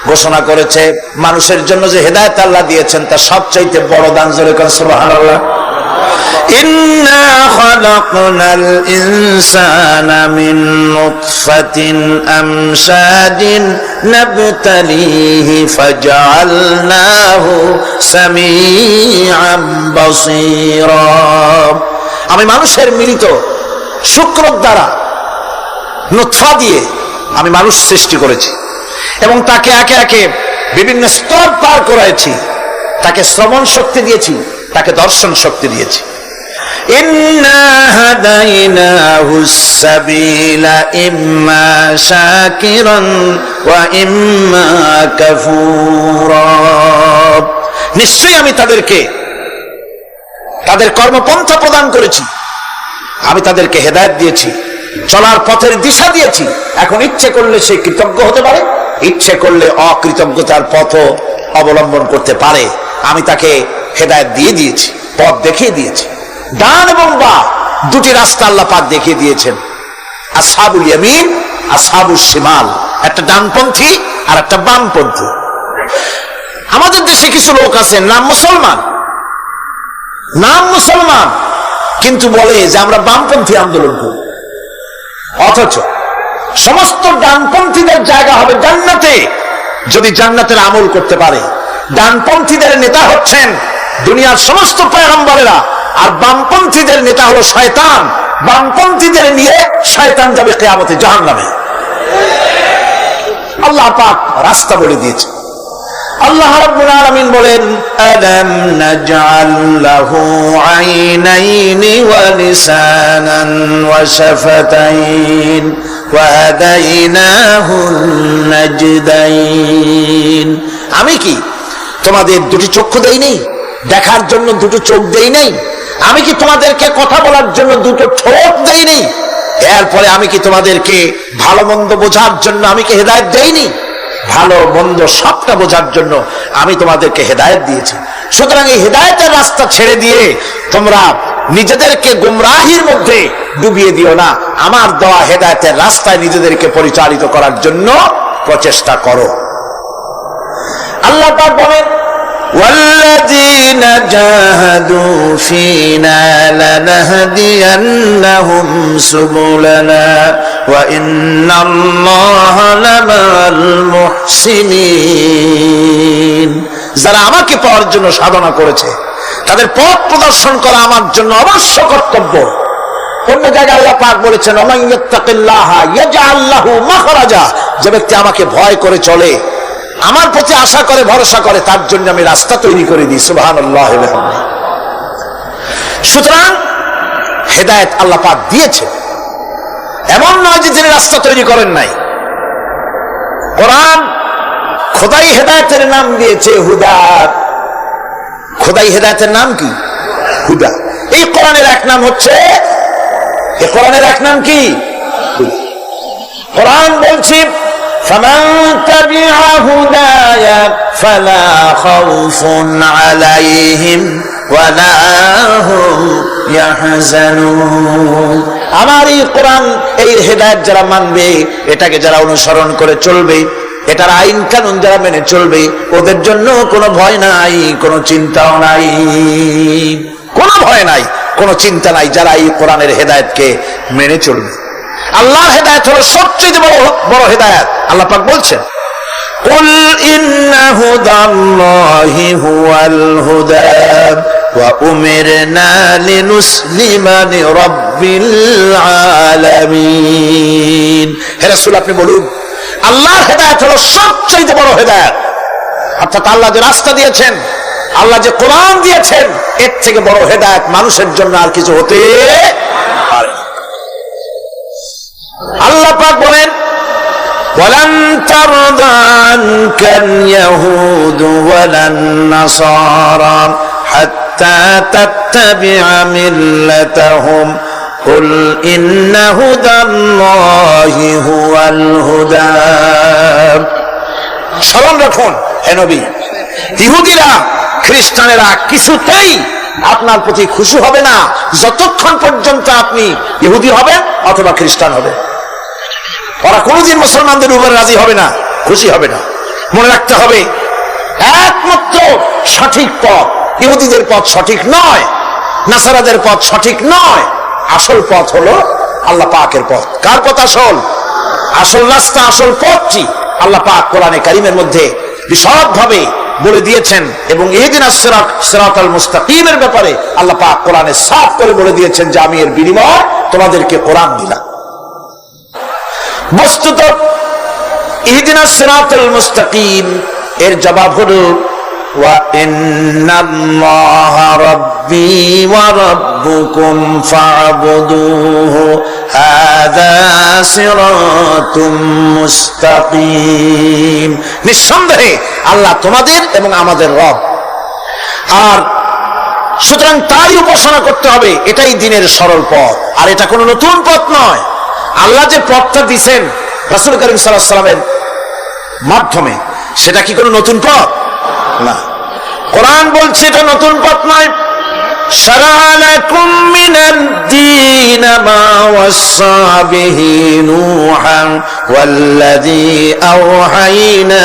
ঘোষণা করেছে। মানুষের জন্য যে হেদায়েত আল্লাহ দিয়েছেন তার সবচাইতে বড় দান, জোরে করে সুবহানাল্লাহ। ইন্না খালাকনাল ইনসানা মিন নুতফাতিন আমশাদিন নাবতালিহি ফাজআলনাহু সামিআন বাসীরা। আমি মানুষের মিলিত শুক্রক দ্বারা, নুতফা দিয়ে আমি মানুষ সৃষ্টি করেছি এবং তাকে একে একে বিভিন্ন স্তর পার করাইছি। তাকে শ্রবণ শক্তি দিয়েছি, তাকে দর্শন শক্তি দিয়েছি। ইন্না হাদাইনাহুস সাবিলা ইম্মা শাকিরান ওয়া ইম্মা কাফুরা। নিশ্চয়ই আমি তাদেরকে তাদের কর্মপন্থা প্রদান করেছি, আমি তাদেরকে হেদায়েত দিয়েছি, চলার পথের দিশা দিয়েছি। এখন ইচ্ছে করলে সে কৃতজ্ঞ হতে পারে, ইচ্ছে করলে অকৃতজ্ঞতার পথ অবলম্বন করতে পারে। আমি তাকে হেদায়েত দিয়ে দিয়েছি, পথ দেখিয়ে দিয়েছি। ডান এবং বাম দুটি রাস্তা আল্লাহ পাক দেখিয়ে দিয়েছেন। আসহাবুল ইয়ামিন, আসহাবুশ শিমাল, একটা ডানপন্থী আর একটা বামপন্থী। আমাদের দেশে কিছু লোক আছেন নাম মুসলমান, নাম মুসলমান, কিন্তু বলে যে আমরা বামপন্থী আন্দোলন করি। অথচ সমস্ত ডানপন্থীদের জায়গা হবে জান্নাতে, যদি জান্নাতের আমল করতে পারে। ডানপন্থীদের নেতা হচ্ছেন দুনিয়ার সমস্ত পয়গম্বরেরা, আর বামপন্থীদের নেতা হলো শয়তান। বামপন্থীদের নিয়ে শয়তান যাবে কিয়ামতে জাহান্নামে। আল্লাহ পাক রাস্তা বলে দিয়েছে। আল্লাহ রাব্বুল আলামিন বলেন, আলাম নাজআল লাহু আইনাইনি ওয়া লিসানান ওয়া শাফাতাইন ওয়া হাদাইনাহুন নাজদাইন। আমি কি তোমাদের দুটি চক্ষু দেই নাই, দেখার জন্য দুটো চোখ দেই নাই? আমি কি তোমাদেরকে কথা বলার জন্য দুটো ঠোঁট দেই নাই? এরপরে আমি কি তোমাদেরকে ভালো মন্দ বোঝার জন্য আমি কি হেদায়েত দেইনি? ভালো মন্দ সবটা বোঝার জন্য আমি তোমাদেরকে হেদায়েত দিয়েছি। সুতরাং এই হেদায়েতের রাস্তা ছেড়ে দিয়ে তোমরা নিজেদেরকে গুমরাহির মধ্যে ডুবিয়ে দিও না। আমার দেওয়া হেদায়েতের রাস্তায় নিজেদেরকে পরিচালিত করার জন্য প্রচেষ্টা করো। আল্লাহ পাক বলেন, والذين جاهدوا فينا لنهدينهم سبلنا وإن الله لمع المحسنين। যারা আমাকে পাওয়ার জন্য সাধনা করেছে তাদের পথ প্রদর্শন করা আমার জন্য অবশ্য কর্তব্য। অন্য জায়গায় আল্লাহ পাক বলেছেন, ওমান ইয়াত্তাকিল্লাহা ইয়াজআল লাহু মাখরাজা। যে ব্যক্তি আমাকে ভয় করে চলে, আমার প্রতি আশা করে, ভরসা করে, তার জন্য আমি রাস্তা তৈরি করে দিই। সুবহানাল্লাহ। সুতরাং হেদায়েত আল্লাহ পাক দিয়েছে, এমন নয় যে তিনি রাস্তা তৈরি করেন নাই। কোরআন খোদাই হেদায়েতের নাম দিয়েছে হুদা। খোদাই হেদায়েতের নাম কি? হুদা। এই কোরআনের এক নাম হচ্ছে, এই কোরআনের এক নাম কি? কোরআন বলছি, فمن تبع هداي فلا خوف عليهم ولا هم يحزنون। আমার এই কোরআন, এই হেদায়েত যারা মানবে, এটাকে যারা অনুসরণ করে চলবে, এটার আইন কানুন যারা মেনে চলবে, ওদের জন্য কোনো ভয় নাই, কোনো চিন্তাও নাই। কোনো ভয় নাই, কোনো চিন্তা নাই যারা এই কোরআনের হেদায়েতকে মেনে চলবে। আল্লাহর হেদায়েত হলো সবচেয়ে বড় হেদায়েত। আল্লাহ পাক বলছেন, কুল ইন্না হুদাল্লাহি হুয়াল হুদা ওয়া উমিরনা লিনুসলিমা লিরাব্বিল আলামিন। হে রাসূল, আপনি বলুন, আল্লাহর হেদায়েত হলো সবচেয়ে বড় হেদায়েত। অর্থাৎ আল্লাহ যে রাস্তা দিয়েছেন, আল্লাহ যে কোরআন দিয়েছেন, এর থেকে বড় হেদায়েত মানুষের জন্য আর কিছু হতে পারে না। আল্লাহ পাক বলেন, ওয়ালান তারদা আনকাল ইয়াহুদু ওয়ালান নাসারা হাত্তা তাত্তাবিআ মিল্লাতাহুম কুল ইন্না হুদাল্লাহি হুয়াল হুদা। স্মরণ রাখুন হে নবী, ইহুদিরা, খ্রিস্টানেরা কিছুতেই আপনার প্রতি খুশি হবে না যতক্ষণ পর্যন্ত আপনি ইহুদি হবেন অথবা খ্রিস্টান হবেন। ওরা কোনদিন মুসলমানদের উপরে রাজি হবে না, খুশি হবে না। মনে রাখতে হবে, একমাত্র সঠিক পথ ইহুদিদের পথ সঠিক নয়, নাসারাদের পথ সঠিক নয়। আসল পথ হলো আল্লাহ পাকের পথ। কার পথ আসল? আসল রাস্তা, আসল পথটি আল্লাহ পাক কোরআনে কারীমের মধ্যে বিশদভাবে বলে দিয়েছেন। এবং ইহদিনাস সিরাতাল মুস্তাকিমের ব্যাপারে আল্লাহ পাক কোরআনে সাফ করে বলে দিয়েছেন যে আমি এর বিনিময়ে তোমাদেরকে কোরআন দিলাম। বস্তুত ইহদিনাস সিরাতাল মুস্তাকিম এর জবাব হলো ওয়া ইন্নাল্লাহা রাব্বি ওয়া রাব্বুকুম ফা'বুদুহু হাযা সিরাতুম মুস্তাকিম। নিঃসন্দেহে আল্লাহ তোমাদের এবং আমাদের রব, আর সুতরাং তারই উপাসনা করতে হবে। এটাই দ্বীনের সরল পথ, আর এটা কোনো নতুন পথ নয়। আল্লাহ যে পথটা দিয়েছেন রাসূল করিম সাল্লাল্লাহু আলাইহি ওয়াসাল্লামের মাধ্যমে, সেটা কি কোনো নতুন পথ? না। কোরআন বলছে এটা নতুন পথ নয়। শারা'a লাকুম মিনাদ দীন মা ওয়াসসা বিহি নূহান ওয়াল্লাযী আওহাইনা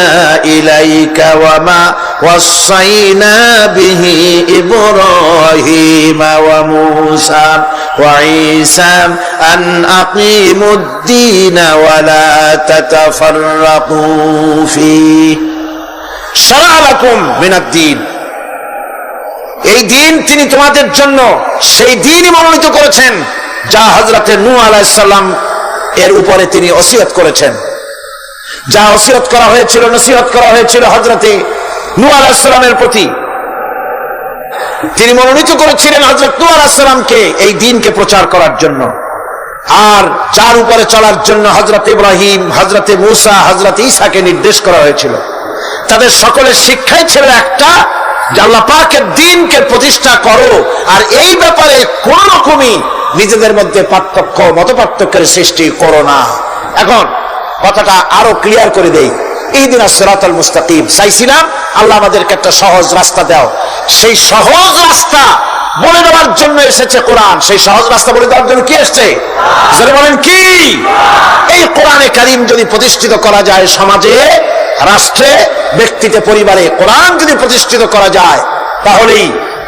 ইলাইকা ওয়া মা ওয়াসসাইনা বিহি ইব্রাহিম إبراهيم وموسى وعيسى أن أقيموا الدين ولا تتفرقوا فيه شرع لكم من الدين এই দিন তিনি তোমাদের জন্য সেই দিনই মনোনীত করেছেন যা হযরত নূহ আলাইহিস সালাম এর উপরে তিনি ওসিয়ত করেছেন, যা ওসিয়ত করা হয়েছিল, নসিহত করা হয়েছিল হযরত নূহ আলাইহিস সালামের প্রতি। তিনি মনোনীত করেছিলেন হযরত নূহ আলাইহিস সালামকে এই দ্বীনকে প্রচার করার জন্য, আর যার উপরে চলার জন্য হযরত ইব্রাহিম, হযরত মূসা, হযরত ঈসাকে নির্দেশ করা হয়েছিল। তাদের সকলের শিক্ষাই ছিল একটা, যে আল্লাহ পাকের দ্বীনকে প্রতিষ্ঠা করো, আর এই ব্যাপারে কোন রকমই নিজেদের মধ্যে পার্থক্য, মত পার্থক্যের সৃষ্টি করো না। এখন কথাটা আরো ক্লিয়ার করে দেই। ইহদিনাস সিরাতাল মুস্তাকিম চাইছিলাম, আল্লাহ আমাদেরকে একটা সহজ রাস্তা দাও। সেই সহজ রাস্তা বলে দেওয়ার জন্য এসেছে কোরআন। সেই সহজ রাস্তা বলে দেওয়ার জন্য কি এসেছে? যারা বলেন কি, এই কোরআনে কারীম যদি প্রতিষ্ঠিত করা যায় সমাজে, রাষ্ট্রে, ব্যক্তিতে, পরিবারে, কোরআন যদি প্রতিষ্ঠিত করা যায়, তাহলেই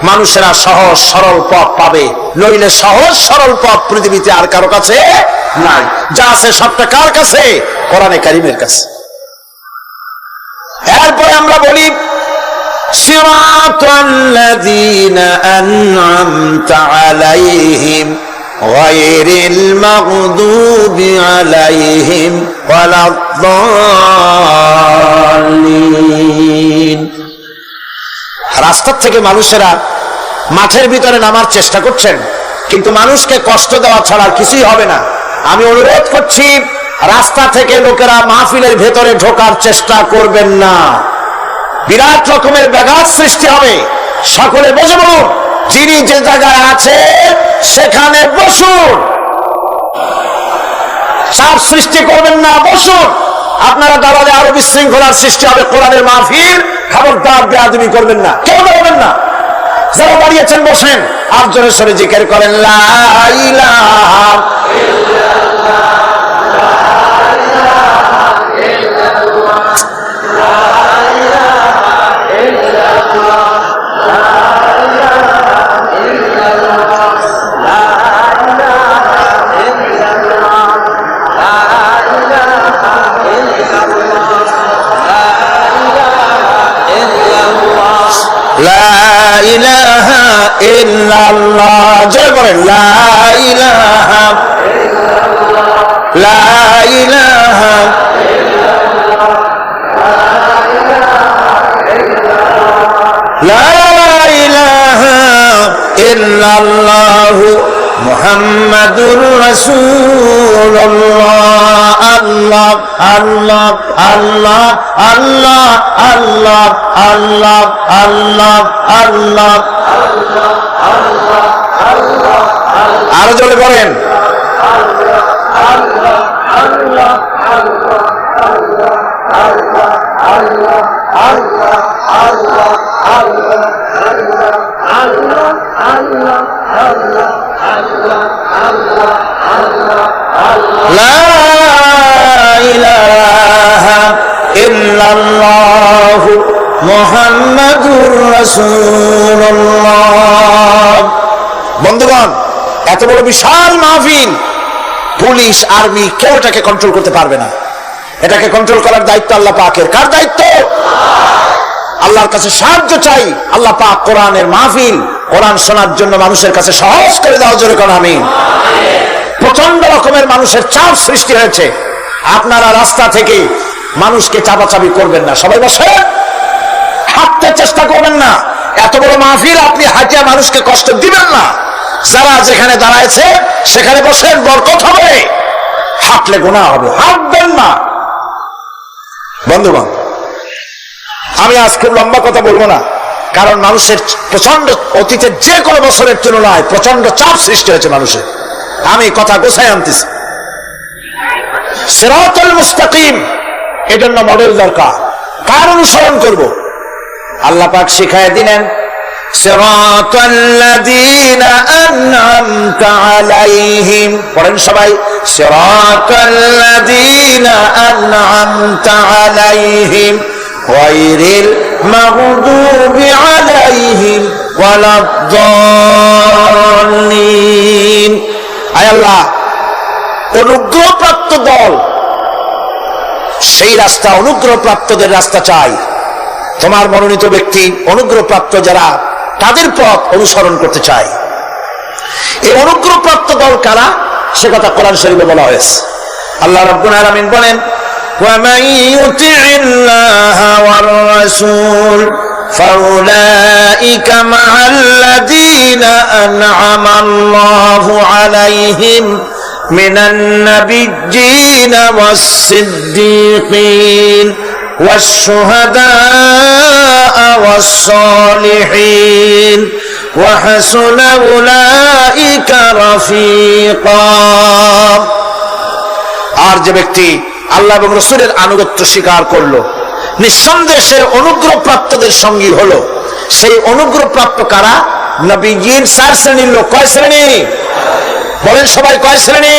মানুষেরা সহজ সরল পথ পাবে। নইলে সহজ সরল পথ পৃথিবীতে আর কারো কাছে নাই। যা আছে সবটা কার কাছে? কোরআনে কারীমের কাছে। এরপরে আমরা বলি সিরাতাল্লাযীনা আন'আমতা আলাইহিম গায়রিল মাগদুবি আলাইহিম ওয়ালাদ-দাল্লিন। রাস্তার থেকে মানুষেরা মাঠের ভিতরে নামার চেষ্টা করছেন, কিন্তু মানুষকে কষ্ট দেওয়া ছাড়া আর কিছুই হবে না। আমি অনুরোধ করছি, রাস্তা থেকে লোকেরা মাহফিলের ভেতরে ঢোকার চেষ্টা করবেন না। বিরাট রকমের ব্যাঘাত সৃষ্টি হবে। সকলে বসে বলুন, যিনি যে জায়গায় আছে সেখানে বসুন, চাপ সৃষ্টি করবেন না, বসুন। আপনারা দাঁড়ালে আরো বিশৃঙ্খলার সৃষ্টি হবে। কোরআনের মাহফিল, খবরদার বেয়াদবি করবেন না, কেউ দাঁড়াবেন না। যারা দাঁড়িয়েছেন বসেন, আর জোরে সরে জিকির করেন লা ইলাহা ইল্লাল্লাহ। জয় বলেন লা ইলাহা লা ইলাহা লা ইলাহা ইল্লাল্লাহ মুহাম্মাদুর রাসূলুল্লাহ। আল্লাহ আল্লাহ আল্লাহ আল্লাহ আল্লাহ আল্লাহ আল্লাহ আল্লাহ। আরো জোরে বলেন লা ইলাহা ইল্লাল্লাহ মুহাম্মাদুর রাসূলুল্লাহ। বন্ধুগণ, এত বড় বিশাল মাহফিল, পুলিশ, আর্মি কেউ এটাকে কন্ট্রোল করতে পারবে না। এটাকে কন্ট্রোল করার দায়িত্ব আল্লাহ পাকের। কার দায়িত্ব? আল্লাহর কাছে সাহায্য চাই। আল্লাহ পাক কোরআনের মাহফিল, কোরআন শোনার জন্য মানুষের কাছে সহজ করে দেওয়া, জোরে কোন আমিন। প্রচন্ড রকমের মানুষের চাপ সৃষ্টি হয়েছে। আপনারা রাস্তা থেকে মানুষকে চাপাচাপি করবেন না, সবাই বসে হাঁটতে চেষ্টা করবেন না। এত বড় মাহফিল, আপনি হাঁটিয়া মানুষকে কষ্ট দিবেন না। যারা যেখানে দাঁড়াইছে সেখানে বসেন, বরকত হবে। হাঁটলে গুনাহ হবে, হাঁটবেন না। বন্ধুগণ, আমি আজ খুব লম্বা কথা বলবো না, কারণ মানুষের প্রচন্ড, অতীতের যে কোনো বছরের তুলনায় প্রচন্ড চাপ সৃষ্টি হয়েছে মানুষের। আমি কথা গোছায় আনতেছি। সিরাতুল মুস্তাকিম, এজন্য মডেল দরকার। কার অনুসরণ করব? আল্লাহ পাক শিখায় দিলেন সিরাতাল্লাযীনা আন'আমতা আলাইহিম। পড়েন সবাই, সিরাতাল্লাযীনা আন'আমতা আলাইহিম গায়রিল মাগদুবি আলাইহিম ওয়ালাদ-দাল্লিন। দল সেই রাস্তা অনুগ্রহপ্রাপ্তদের রাস্তা চাই। তোমার মনোনীত ব্যক্তি অনুগ্রহপ্রাপ্ত যারা, তাদের পথ অনুসরণ করতে চায়। এই অনুগ্রহপ্রাপ্ত দল কারা, সে কথা কোরআন শরীফে বলা হয়েছে। আল্লাহ রাব্বুল আলামিন বলেন, وَمَن يُطِعِ اللَّهَ وَالرَّسُولَ فَأُولَئِكَ مَعَ الَّذِينَ أَنْعَمَ اللَّهُ عَلَيْهِمْ مِنَ النَّبِيِّينَ وَالصِّدِّيقِينَ وَالشُّهَدَاءِ وَالصَّالِحِينَ وَحَسُنَ أُولَئِكَ رَفِيقًا। আর যে ব্যক্তি আল্লাহ এবং রাসূলের আনুগত্য স্বীকার করলো, নিঃসন্দেহে অনুগ্রহপ্রাপ্তদের সঙ্গী হলো। সেই অনুগ্রহপ্রাপ্ত কারা? নবীয়িন 4 শ্রেণীর লোক। কয় শ্রেণী বলেন সবাই, কয় শ্রেণী?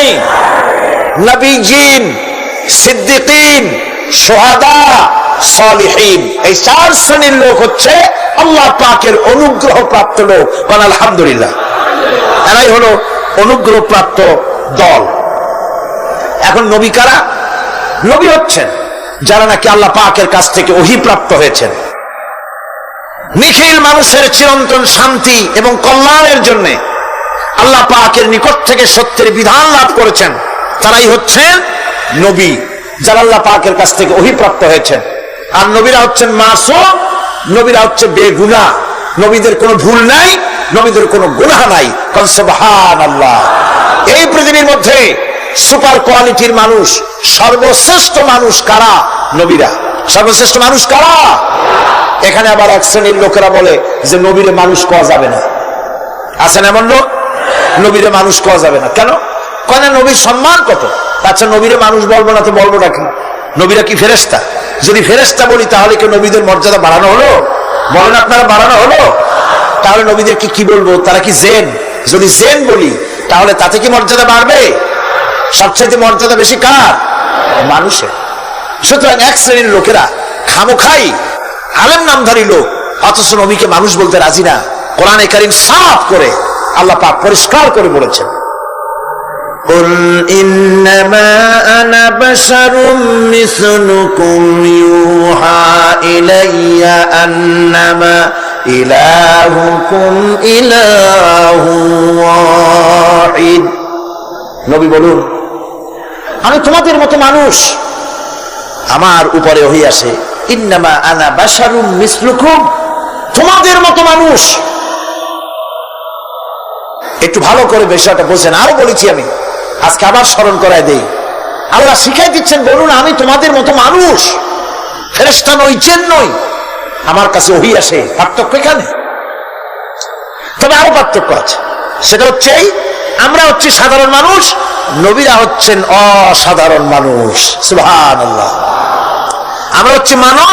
নবীয়িন, সিদ্দিকিন, শুহাদা, সালিহিন। এই 4 শ্রেণীর লোক হচ্ছে আল্লাহ পাকের অনুগ্রহপ্রাপ্ত লোক। বলেন আলহামদুলিল্লাহ। এরাই হলো অনুগ্রহপ্রাপ্ত দল। এখন নবী কারা? নবী হচ্ছেন যারা নাকি আল্লাহ পাকের কাছ থেকে ওহী প্রাপ্ত হয়েছেন, নিখিল মানুষের চিরন্তন শান্তি এবং কল্যাণের জন্য আল্লাহ পাকের নিকট থেকে সত্যের বিধান লাভ করেছেন। তারাই হচ্ছেন নবী, যারা আল্লাহ পাকের কাছ থেকে ওহী প্রাপ্ত হয়েছেন। আর নবীরা হচ্ছেন মাসুম, নবীরা হচ্ছে বেগুনাহ। নবীদের কোনো ভুল নাই, নবীদের কোনো গুনাহ নাই। সুবহানাল্লাহ। এই পৃথিবীর মধ্যে সুপার কোয়ালিটির মানুষ, সর্বশ্রেষ্ঠ মানুষ কারা? নবীরা। সর্বশ্রেষ্ঠ মানুষ কারা? এখানে আবার এক শ্রেণীর লোকেরা বলে যে নবীরে মানুষ কওয়া যাবে না। আছেন এমন লোক, নবীরে মানুষ কওয়া যাবে না। কেন? কেন? নবীর সম্মান কত। আচ্ছা, নবীরে মানুষ বলবো না তো বলবোটা কি? নবীরা কি ফেরেশতা? যদি ফেরেশতা বলি তাহলে কি নবীদের মর্যাদা বাড়ানো হলো? বলেন আপনারা, বাড়ানো হলো? তাহলে নবীদেরকে কি বলবো? তারা কি জেন? যদি জেন বলি তাহলে তাতে কি মর্যাদা বাড়বে? সবচেয়ে মর্যাদা বেশি কার? মানুষের। সুতরাং এক শ্রেণীর লোকেরা খামোখাই আলেম নামধারী লোক, অথচ নবীকে মানুষ বলতে রাজি না। কোরআনে কারীম সাফ করে আল্লাহ পাক পরিষ্কার করে বলেছেন, قُلْ إِنَّمَا أَنَا بَشَرٌ مِثْلُكُمْ يُوحَى إِلَيَّ أَنَّمَا إِلَٰهُكُمْ إِلَٰهٌ وَاحِدٌ। নবী বলুন, আমি তোমাদের মতো মানুষ, আমার উপরে ওহী আসে। ইন্নামা আনা বাশারুম মিসলুকুম, তোমাদের মতো মানুষ। একটু ভালো করে বিষয়টা বোঝেন। আরো বলেছি আমি, আজকে আবার স্মরণ করায় দেই। আল্লাহ শিখাই দিচ্ছেন, বলুন আমি তোমাদের মতো মানুষ, ফেরেশতা নই, জিন নই, আমার কাছে ওহী আসে। পার্থক্য এখানে। তবে আরো পার্থক্য আছে, সেটা হচ্ছে আমরা হচ্ছি সাধারণ মানুষ, নবীরা হচ্ছেন অসাধারণ মানুষ। সুবহানাল্লাহ। আমরা হচ্ছি মানব,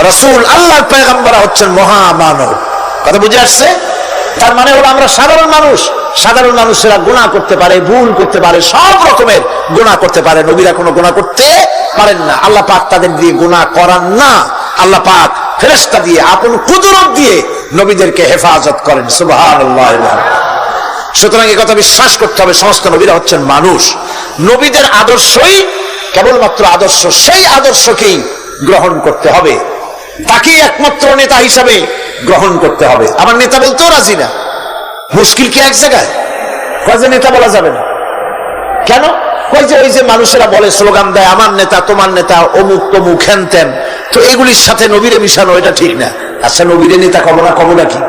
রাসূল আল্লাহর পয়গম্বর হচ্ছেন মহামানব। কথা বুঝে আসছে? তার মানে হলো আমরা সাধারণ মানুষ। সাধারণ মানুষেরা গুনাহ করতে পারে, ভুল করতে পারে, সব রকমের গুনাহ করতে পারে। নবীরা কোনো গুনাহ করতে পারেন না। আল্লাহ পাক তাদের দিয়ে গুনাহ করান না। আল্লাহ পাক ফেরেশতা দিয়ে, আপন কুদরত দিয়ে নবীদেরকে হেফাজত করেন। সুবহানাল্লাহ। সুতরাং এই কথা বিশ্বাস করতে হবে, সমস্ত নবীরা হচ্ছেন মানুষ। নবীদের আদর্শই কেবলমাত্র আদর্শ, সেই আদর্শকেই গ্রহণ করতে হবে, তাকেই একমাত্র নেতা হিসাবে গ্রহণ করতে হবে। আমার নেতা বলতেও রাজি না। মুশকিল কি এক জায়গায়? কয় যে নেতা বলা যাবে না। কেন? কয় যে ওই যে মানুষেরা বলে, স্লোগান দেয়, আমার নেতা, তোমার নেতা, অমুক তমুক, হেন তেন। তো এগুলির সাথে নবীরে মিশানো এটা ঠিক না। আচ্ছা, নবীরে নেতা কব না, কব নাকি?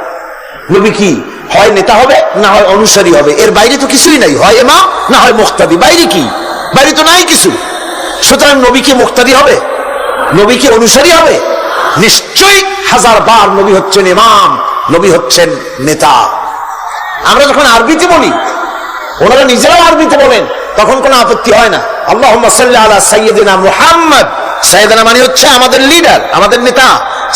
নবী কি হয় নেতা হবে, না হয় অনুসারী হবে, এর বাইরে তো কিছুই নাই। হয় ইমাম, না হয় মুক্তাদি। বাইরে কি? বাইরে তো নাই কিছু। সুতরাং নবী কি মুক্তাদি হবে? নবী কি অনুসারী হবে? নিশ্চয়ই হাজার বার নবী হচ্ছেন ইমাম, নবী হচ্ছেন নেতা। আমরা যখন আরবিতে বলি, ওনারা নিজেরাও আরবিতে বলেন, তখন কোনো আপত্তি হয় না। আল্লাহুম্মা সাল্লি আলা সাইয়্যিদিনা মুহাম্মদ। সাইয়্যিদিনা মানে হচ্ছে আমাদের লিডার, আমাদের নেতা।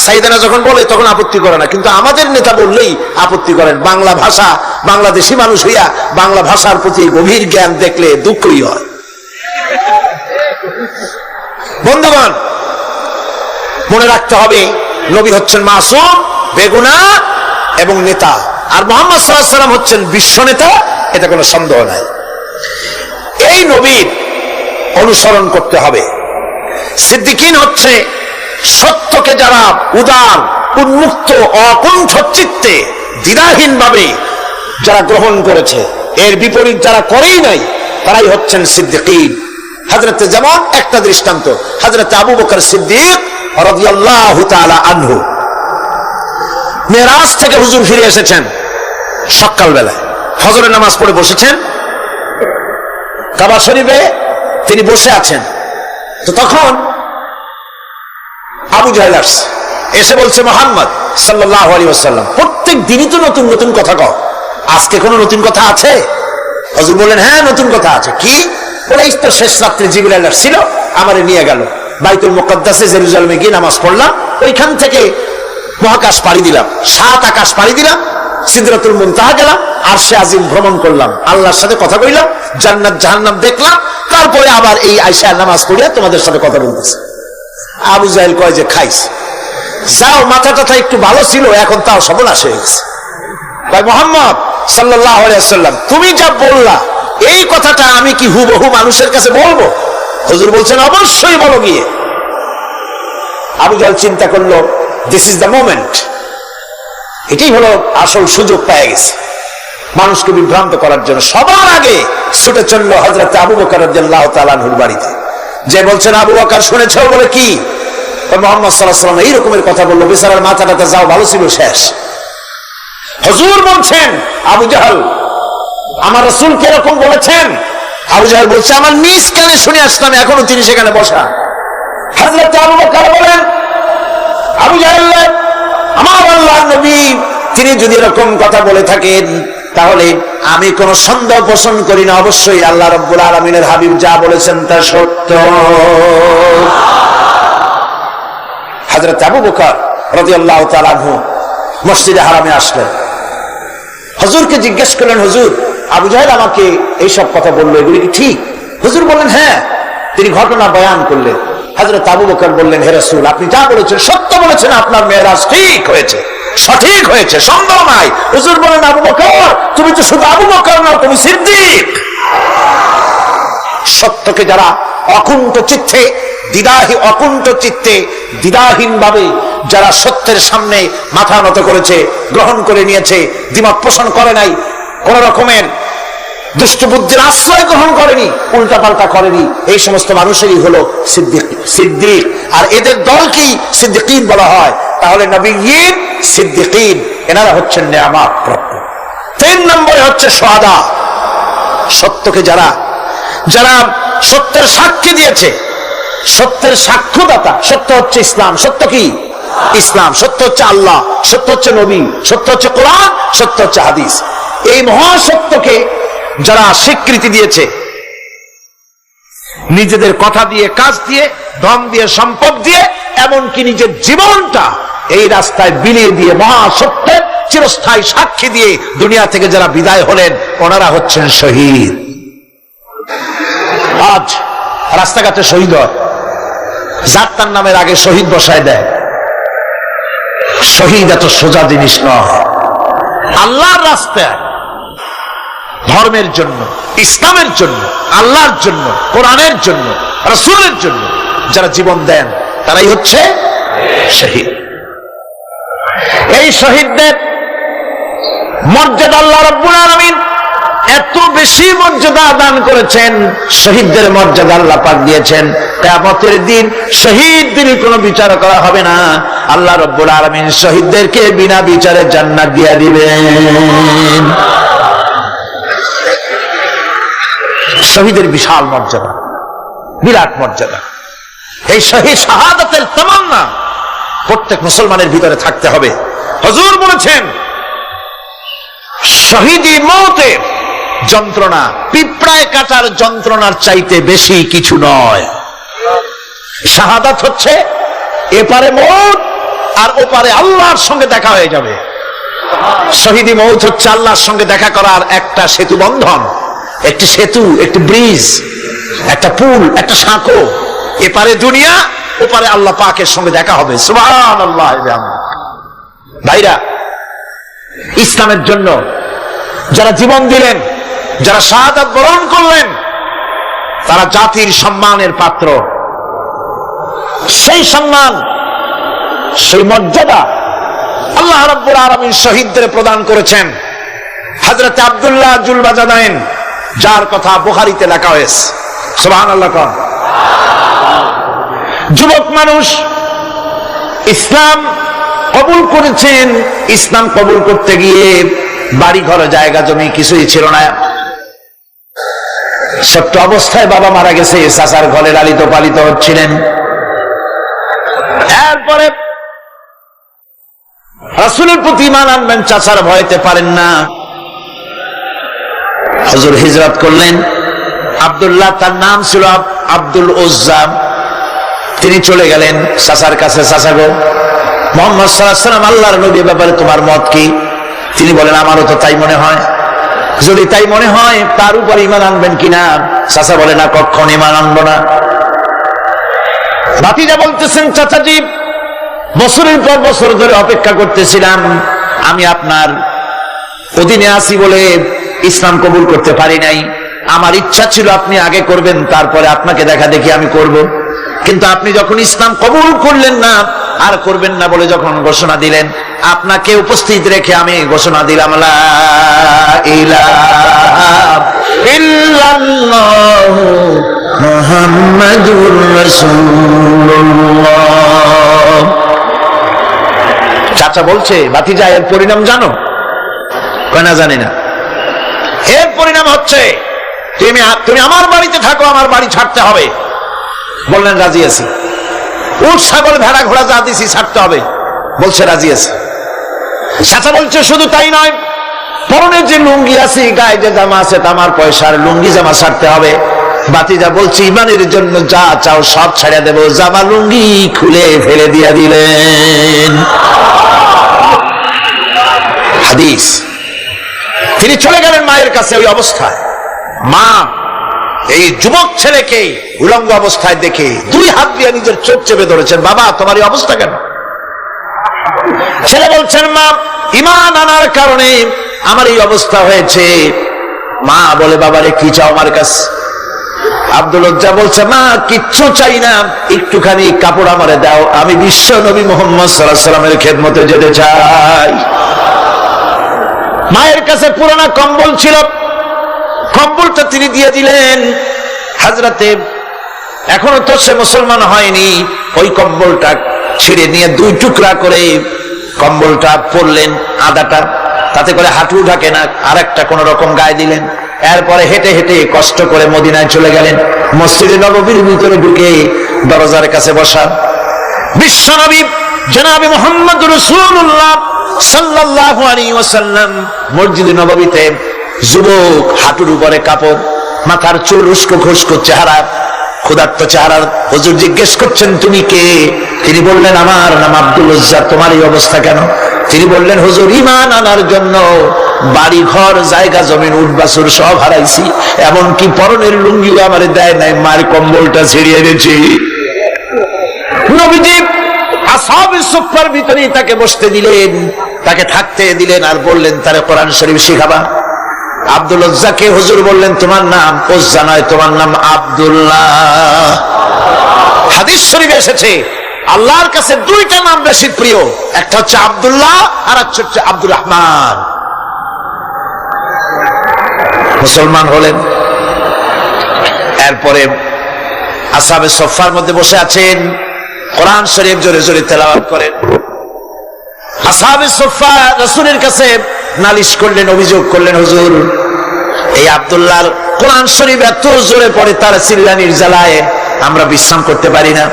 সাইয়্যিদিনা যখন বলে তখন আপত্তি করে না, কিন্তু আমাদের নেতা বললেই আপত্তি করেন। বাংলা ভাষা, বাংলাদেশি মানুষ হইয়া বাংলা ভাষার প্রতি গভীর জ্ঞান দেখলে দুঃখই হয়। বন্ধুগণ, মনে রাখতে হবে, নবী হচ্ছেন মাসুম, বেগুনাহ এবং নেতা। আর মুহাম্মদ সাল্লাল্লাহু আলাইহি ওয়াসাল্লাম হচ্ছেন বিশ্ব নেতা, এটা কোনো সন্দেহ নাই। এই নবীর অনুসরণ করতে হবে। সিদ্দিকিন হচ্ছে সত্যকে যারা উদার, উন্মুক্ত, অকুণ্ঠ চিত্তে দ্বিধাহীন ভাবে যারা গ্রহণ করেছে, এর বিপরীত যারা করেই নাই, তারাই হচ্ছেন সিদ্দিকিন। হযরত যেমন একটা দৃষ্টান্ত, হযরত আবু বকর সিদ্দিক রাদিয়াল্লাহু তাআলা আনহু, মেরাজ থেকে হুজুর ফিরে এসেছেন সকালবেলায়, ফজরের নামাজ পড়ে বসেছেন কাবা শরীফে, তিনি বসে আছেন। তো তখন আবু জাহেল আসছে, এসে বলছে, মুহাম্মদ সাল্লাল্লাহু আলাইহি ওয়াসাল্লাম, প্রত্যেক দিনই তো নতুন নতুন কথা কও, আজকে কোনো নতুন কথা আছে? হুজুর বললেন, হ্যাঁ নতুন কথা আছে। কি? বলে, এই তো শেষ রাত্রে জিবরাইল আসছিল, আমারে নিয়ে গেল বাইতুল মুকাদ্দাসে, জেরুজালেমে গিয়ে নামাজ পড়লাম, ওইখান থেকে মহাকাশ পাড়ি দিলাম, 7 আকাশ পাড়ি দিলাম, সিদরাতুল মুনতাহা গেলাম, আরশে আজিম ভ্রমণ করলাম, আল্লাহর সাথে কথা কইলাম, জান্নাত জাহান্নাম দেখলাম, তারপরে আবার এই আয়েশা নামাজ পড়িয়া তোমাদের সাথে কথা বলতেছে। আবু জাহেল কয় যে, খাইস, যাও, মাথাটা একটু ভালো ছিল, এখন তাও সর্বনাশ হয়ে গেছে। ভাই মুহাম্মদ সাল্লাল্লাহু আলাইহি ওয়াসাল্লাম, তুমি যা বললা এই কথাটা আমি কি হুবহু মানুষের কাছে বলবো? হুজুর বলছেন, অবশ্যই বলো গিয়ে। আবু জাহেল চিন্তা করলো, দিস ইজ দ্য মোমেন্ট, এটাই হলো আসল সুযোগ পেয়ে গেছে মানুষকে বিভ্রান্ত করার জন্য। সবার আগে ছুটে চলল হযরত আবু বকর রাদিয়াল্লাহু তাআলা আনহুর বাড়িতে, যে বলছেন, আবু বকর শুনেছো? বলে, কি? মুহাম্মদ সাল্লাল্লাহু আলাইহি ওয়াসাল্লাম এই রকমের কথা বললো, বেচারার মাথাটাতে যাও ভালো ছিল, শেষ। হুজুর বলছেন, আবু জাহেল, আমার রাসূল কিরকম বলেছেন? আবু জাহেল বলছে, আমার নিজ কানে শুনে আসলাম, এখনো তিনি সেখানে বসা। হযরত আবু বকর বলেন, আবু জাহেল, আমার আল্লাহর নবী তিনি যদি এরকম কথা বলে থাকেন, তাহলে আমি কোন সন্দেহ পোষণ করি না, অবশ্যই আল্লাহ রাব্বুল আলামিনের হাবিব যা বলেছেন তা সত্য। হযরত আবু বকর রাদিয়াল্লাহু তাআলা আনহু মসজিদে হারামে আসলেন, হুজুরকে জিজ্ঞেস করলেন, হুজুর, আবু জাহেল আমাকে এইসব কথা বললো, এগুলি কি ঠিক? হুজুর বললেন, হ্যাঁ। তিনি ঘটনা বয়ান করলেন। হযরত আবু বকর বললেন, হে রাসূল, আপনি যা বলেছেন সত্য বলেছেন, আপনার মেরাজ ঠিক হয়েছে, সঠিক হয়েছে, সন্দেহ নাই। হুজুর বলেন, আবু বকর, তুমি তো শুধু আবু বকর নও, তুমি সিদ্দিক। সত্যকে যারা অকুণ্ঠ চিত্তে দ্বিধাহীন ভাবে যারা সত্যের সামনে মাথা নত করেছে, গ্রহণ করে নিয়েছে, দ্বিমত পোষণ করে নাই, কোন রকমের দুষ্ট বুদ্ধির আশ্রয় গ্রহণ করেনি, উল্টাপাল্টা করেনি, এই সমস্ত মানুষেরই হলো সিদ্দিক। আর এদের দলকেই সিদ্দিকিন বলা হয়। তাহলে নবীয়িন, সিদ্দিকিন, এনারা হচ্ছেন নেয়ামত প্রাপ্ত। 3 নম্বরে হচ্ছে শুহাদা, সত্যকে যারা সত্যের সাক্ষী দিয়েছে, সত্যের সাক্ষ্যদাতা। সত্য হচ্ছে ইসলাম। সত্য কি? ইসলাম। সত্য হচ্ছে আল্লাহ, সত্য হচ্ছে নবী, সত্য হচ্ছে কোরআন, সত্য হচ্ছে হাদিস। এই মহাসত্যকে যারা স্বীকৃতি দিয়েছে, নিজেদের কথা দিয়ে, কাজ দিয়ে, ধন দিয়ে, সম্পদ দিয়ে, এমনকি নিজের জীবনটা এই রাস্তায় বিলিয়ে দিয়ে মহাসত্যের চিরস্থায়ী সাক্ষী দিয়ে দুনিয়া থেকে যারা বিদায় হলেন, ওনারা হচ্ছেন শহীদ। আজ রাস্তাঘাটে শহীদ হয়, যার তার নামের আগে শহীদ বসায় দেয়। শহীদ এত সোজা জিনিস নয়। আল্লাহর রাস্তায়, ধর্মের জন্য, ইসলামের জন্য, আল্লাহর জন্য, কোরআনের জন্য, রাসূলের জন্য যারা জীবন দেন, তারাই হচ্ছে শহীদ। এই শহীদদের মর্যাদা আল্লাহ রাব্বুল আলামিন এত বেশি মর্যাদা দান করেছেন, শহীদদের মর্যাদা আল্লাহ পাক দিয়েছেন। কিয়ামতের দিন শহীদদের কোনো বিচার করা হবে না, আল্লাহ রাব্বুল আলামিন শহীদদেরকে বিনা বিচারে জান্নাত দিয়ে দিবেন। শহীদের বিশাল মর্যাদা, বিরাট মর্যাদা। এই শহীদ শাহাদাতের তামান্না প্রত্যেক মুসলমানের ভিতরে থাকতে হবে। হুজুর বলেছেন, শহীদি মওতের যন্ত্রণা পিঁপড়ায় কাটার যন্ত্রণার চাইতে বেশি কিছু নয়। শাহাদাত হচ্ছে এপারে মওত আর ওপারে আল্লাহর সঙ্গে দেখা হয়ে যাবে। শহীদি মওত হচ্ছে আল্লাহর সঙ্গে দেখা করার একটা সেতু বন্ধন, একটি সেতু, একটি ব্রিজ, একটা পুল, একটা সাঁকো। এপারে দুনিয়া, ওপারে আল্লাহ পাকের সঙ্গে দেখা হবে। সুবহানাল্লাহ। ভাইরা, ইসলামের জন্য যারা জীবন দিলেন, যারা শাহাদাত বরণ করলেন, তারা জাতির সম্মানের পাত্র। সেই সম্মান, সেই মর্যাদা আল্লাহ রাব্বুল আলামিন শহীদদের প্রদান করেছেন। হযরত আব্দুল্লাহ জুলবাজাদাইন, যার কথা বুখারীতে লেখা হয়েছে, সুবহানাল্লাহ। যুবক মানুষ ইসলাম কবুল করেছেন। ইসলাম কবুল করতে গিয়ে বাড়ি ঘর জায়গা জমি কিছুই ছিল না। ছোট্ট অবস্থায় বাবা মারা গেছে, চাচার ঘরে লালিত পালিত হচ্ছিলেন। এরপরে রাসূলের প্রতি ঈমান আনবেন, চাচার ভয়তে পারেন না। হুজুর হিজরত করলেন। আব্দুল্লাহ, তার নাম ছিল আব্দুল উজ্জা। তিনি চলে গেলেন চাচার কাছে। চাচা গো, মুহাম্মদ সাল্লাল্লাহু আলাইহি ওয়াসাল্লাম আল্লাহর নবী, ব্যাপারে তোমার মত কি? তিনি বলেন, আমারও তো তাই মনে হয়। যদি তাই মনে হয় তার উপর ঈমান আনবেন কিনা? চাচা বলে, না, কখনো ঈমান আনবো না। ভাতিজা বলতেছেন, চাচাজি, বছরের পর বছর ধরে অপেক্ষা করতেছিলাম, আমি আপনার অধীনে আছি বলে ইসলাম কবুল করতে পারি নাই। আমার ইচ্ছা ছিল আপনি আগে করবেন, তারপরে আপনাকে দেখা দেখি আমি করব। কিন্তু আপনি যখন ইসলাম কবুল করলেন না আর করবেন না বলে যখন ঘোষণা দিলেন, আপনাকে উপস্থিত রেখে আমি ঘোষণা দিলাম, লা ইলাহা ইল্লাল্লাহু মুহাম্মাদুর রাসূলুল্লাহ। চাচা বলছে, ভাতিজা, এর পরিণাম জানো? না, জানি না। এর পরিণাম হচ্ছে তুমি আমার বাড়িতে থাকো, আমার বাড়ি ছাড়তে হবে। বললেন, রাজি আছি। উট ছাগল ভেড়া ঘোড়া যা দিছি ছাড়তে হবে। বলছে, রাজি আছি। চাচা বলছে, শুধু তাই নয়, পরনের যে লুঙ্গি আছে, গায়ে যে জামা আছে, আমার পয়সার লুঙ্গি জামা ছাড়তে হবে। ভাতিজা বলছে, ইমানের জন্য যা চাও সব ছাড়িয়ে দেবো। জামা লুঙ্গি খুলে ফেলে দিয়া দিলেন। হাদিস। তিনি চলে গেলেন মায়ের কাছে ওই অবস্থায়। মা এই যুবক ছেলেকে উলঙ্গ অবস্থায় দেখে 2 হাত দিয়ে নিজের চোখ চেপে ধরেছেন। বাবা, তোমার এই অবস্থা কেন? ছেলে বলছেন, মা, ঈমান আনার কারণে আমার এই অবস্থা হয়েছে। মা বলে, বাবারে কি চাও আমার কাছে? আব্দুল উজ্জা বলছে, মা, কিচ্ছু চাই না, একটুখানি কাপড় আমারে দাও, আমি বিশ্ব নবী মুহাম্মদ সাল্লাল্লাহু আলাইহি ওয়াসাল্লামের খেদমতে যেতে চাই। মায়ের কাছে পুরানা কম্বল ছিল, কম্বলটা তিনি দিয়ে দিলেন। হযরতে, এখনো তো সে মুসলমান হয়নি, ওই কম্বলটা ছিঁড়ে নিয়ে 2 টুকরা করে কম্বলটা পরলেন, আদাটা, তাতে করে হাঁটু ঢাকে না, আর একটা কোন রকম গায়ে দিলেন। এরপরে হেঁটে হেঁটে কষ্ট করে মদিনায় চলে গেলেন। মসজিদে নববীর ভিতরে ঢুকে দরজার কাছে বসা বিশ্বনবী জনাবে মুহাম্মদ রাসূলুল্লাহ সাল্লাল্লাহু আলাইহি ওয়াসাল্লাম মসজিদে নববীতে, যুবক, হাঁটুর উপরে কাপড়, মাথার চুল উস্কো খুস্কো চেহারা, ক্ষুধার্ত চেহারার। হুজুর জিজ্ঞেস করছেন, তুমি কে? তিনি বললেন, আমার নাম আব্দুল উজ্জা। তোমার এই অবস্থা কেন? তিনি বললেন, হুজুর, ঈমান আনার জন্য বাড়ি ঘর জায়গা জমিন উট বাছুর সব হারাইছি, এমনকি পরনের লুঙ্গিও আমারে দেয় নাই, মার কম্বলটা ছিড়িয়ে এনেছি। নবীজি আসহাবে সুফফার ভিতরে তাকে বসতে দিলেন, তাকে থাকতে দিলেন, আর বললেন, তারে কোরআন শরীফ শিখাবা। আব্দুল উজ্জাকে হুজুর বললেন, তোমার নাম উজ্জা নয়, তোমার নাম আব্দুল্লাহ। হাদিস শরীফে এসেছে, আল্লাহর কাছে 2টা নাম বেশি প্রিয়, একটা হচ্ছে আব্দুল্লাহ আর একটা হচ্ছে আব্দুর রহমান। মুসলমান হলেন। এরপরে আসহাবে সুফফার মধ্যে বসে আছেন, কোরআন শরীফ জোরে জোরে তেলাওয়াত করেন। আসহাবে সুফফা রাসূলের কাছে নালিশ করলেন, অভিযোগ করলেন, হুজুর, এই আব্দুল্লাহর কোরআন শরীফ এত জোরে পড়ে, তার চিল্লানির জ্বালায় আমরা বিশ্রাম করতে পারি না।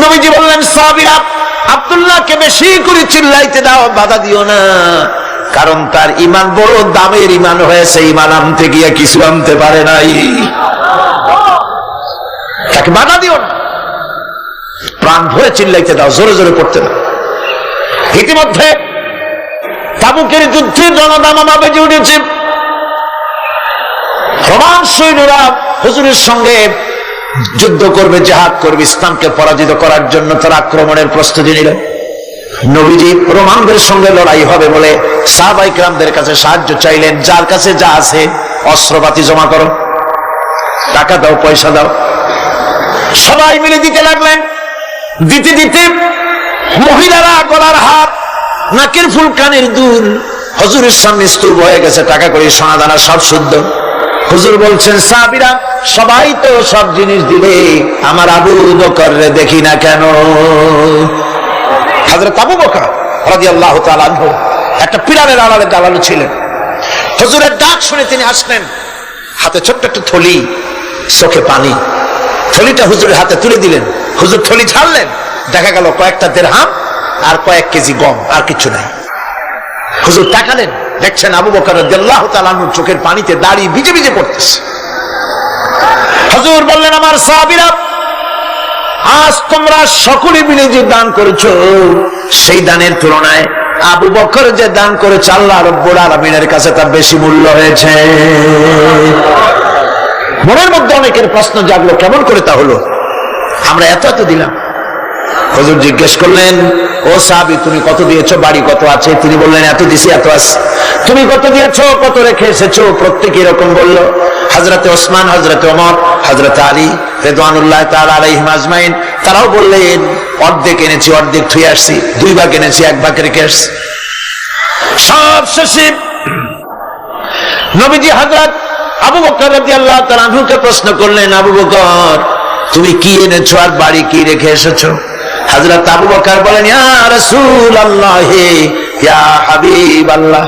নবীজি বললেন, সাহাবীরা, আব্দুল্লাহকে বেশি করে চিল্লাইতে দাও, বাধা দিও না, কারণ তার ঈমান বড় দামের ঈমান হয়েছে, ঈমান আনতে গিয়ে কিছু আনতে পারে নাই, তাকে বাধা দিও না, প্রাণ ভরে চিল্লাইতে দাও, জোরে জোরে পড়তে দাও। ইতিমধ্যে তাবুকের যুদ্ধে জনদামামা বেজে উঠেছে। রোমান সৈন্যরা হুজুরের সঙ্গে যুদ্ধ করবে, জিহাদ করবে, ইসলামকে পরাজিত করার জন্য তারা আক্রমণের প্রস্তুতি নিল। নবীজি রোমানদের সঙ্গে লড়াই হবে বলে সাহাবায়ে কেরামদের কাছে সাহায্য চাইলেন, যার কাছে যা আছে অস্ত্রপাতি জমা করো। টাকা দাও, পয়সা দাও। সবাই মিলে দিতে লাগলেন। দিতে দিতে মহিলারা গলার হার, নাকের ফুল, কানের দুল হুজুরের সামনে স্তূপ হয়ে গেছে, টাকা করে সোনা দানা সব শুদ্ধ। হুজুর বলছেন, সাহাবীরা সবাই তো সব জিনিস দিলে, আমার আবু বকর রে দেখি না কেন? হযরত আবু বকর রাদিয়াল্লাহু তাআলা আনহু একটা পিলারের আড়ালে দাঁড়ানো ছিলেন। হুজুরের ডাক শুনে তিনি আসলেন, হাতে ছোট্ট একটা থলি, চোখে পানি। থলিটা হুজুরের হাতে তুলে দিলেন। হুজুর থলি ছাড়লেন, দেখা গেল কয়েকটা দিরহাম আর কয়েক কেজি গম, আর কিছু নাই। হুজুর তাকালেন, দেখছেন আবু বকর রাদিয়াল্লাহু তাআলা আনহুর চোখের পানিতে দাড়ি ভিজে ভিজে পড়তেছে। হুজুর বললেন, আমার সাহাবীরা, আজ তোমরা সকলে মিলে যে দান করেছো, সেই দানের তুলনায় আবু বকর যে দান করেছে আল্লাহ রাব্বুল আলামিনের কাছে তার বেশি মূল্য হয়েছে। মনের মধ্যে অনেকের প্রশ্ন জাগলো, কেমন করে তা হলো? আমরা এত এত দিলাম। হুজুর জিজ্ঞেস করলেন, ও সাহাবী, তুমি কত দিয়েছো? বাড়ি কত আছে? তিনি বললেন, এত দিছি, এত আছে। তুমি কত দিয়েছো? কত রেখে এসেছো? প্রত্যেকে এরকম বলল। হযরতে ওসমান, হযরতে ওমর, হযরতে আলী রিদওয়ানুল্লাহ তাআলা আলাইহিম আজমাইন, তারাও বললেন, অর্ধেক এনেছি, অর্ধেক থুয়ে আসছি, 2 ভাগ এনেছি, 1 ভাগ রেখে আসছি। সব শেষে নবীজি হযরত আবু বকর রাদিয়াল্লাহু তাআলা আনহুকে প্রশ্ন করলেন, আবু বকর, তুমি কি এনেছো আর বাড়ি কি রেখে এসেছো? হযরত আবু বকর বলেন, ইয়া রাসূলুল্লাহ, ইয়া হাবিবাল্লাহ,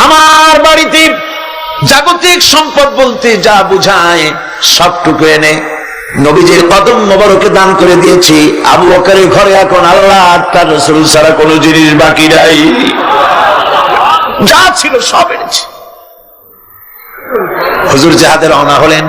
আমার বাড়িতে জাগতিক সম্পদ বলতে যা বুঝায় সবটুকু এনে নবীজির কদম মোবারকে দান করে দিয়েছি। আবু বকরের ঘরে এখন আল্লাহ আর তার রাসূল ছাড়া কোনো জিনিস বাকি নাই, যা ছিল সব এনেছি। হুজুর জিহাদে রওনা হলেন।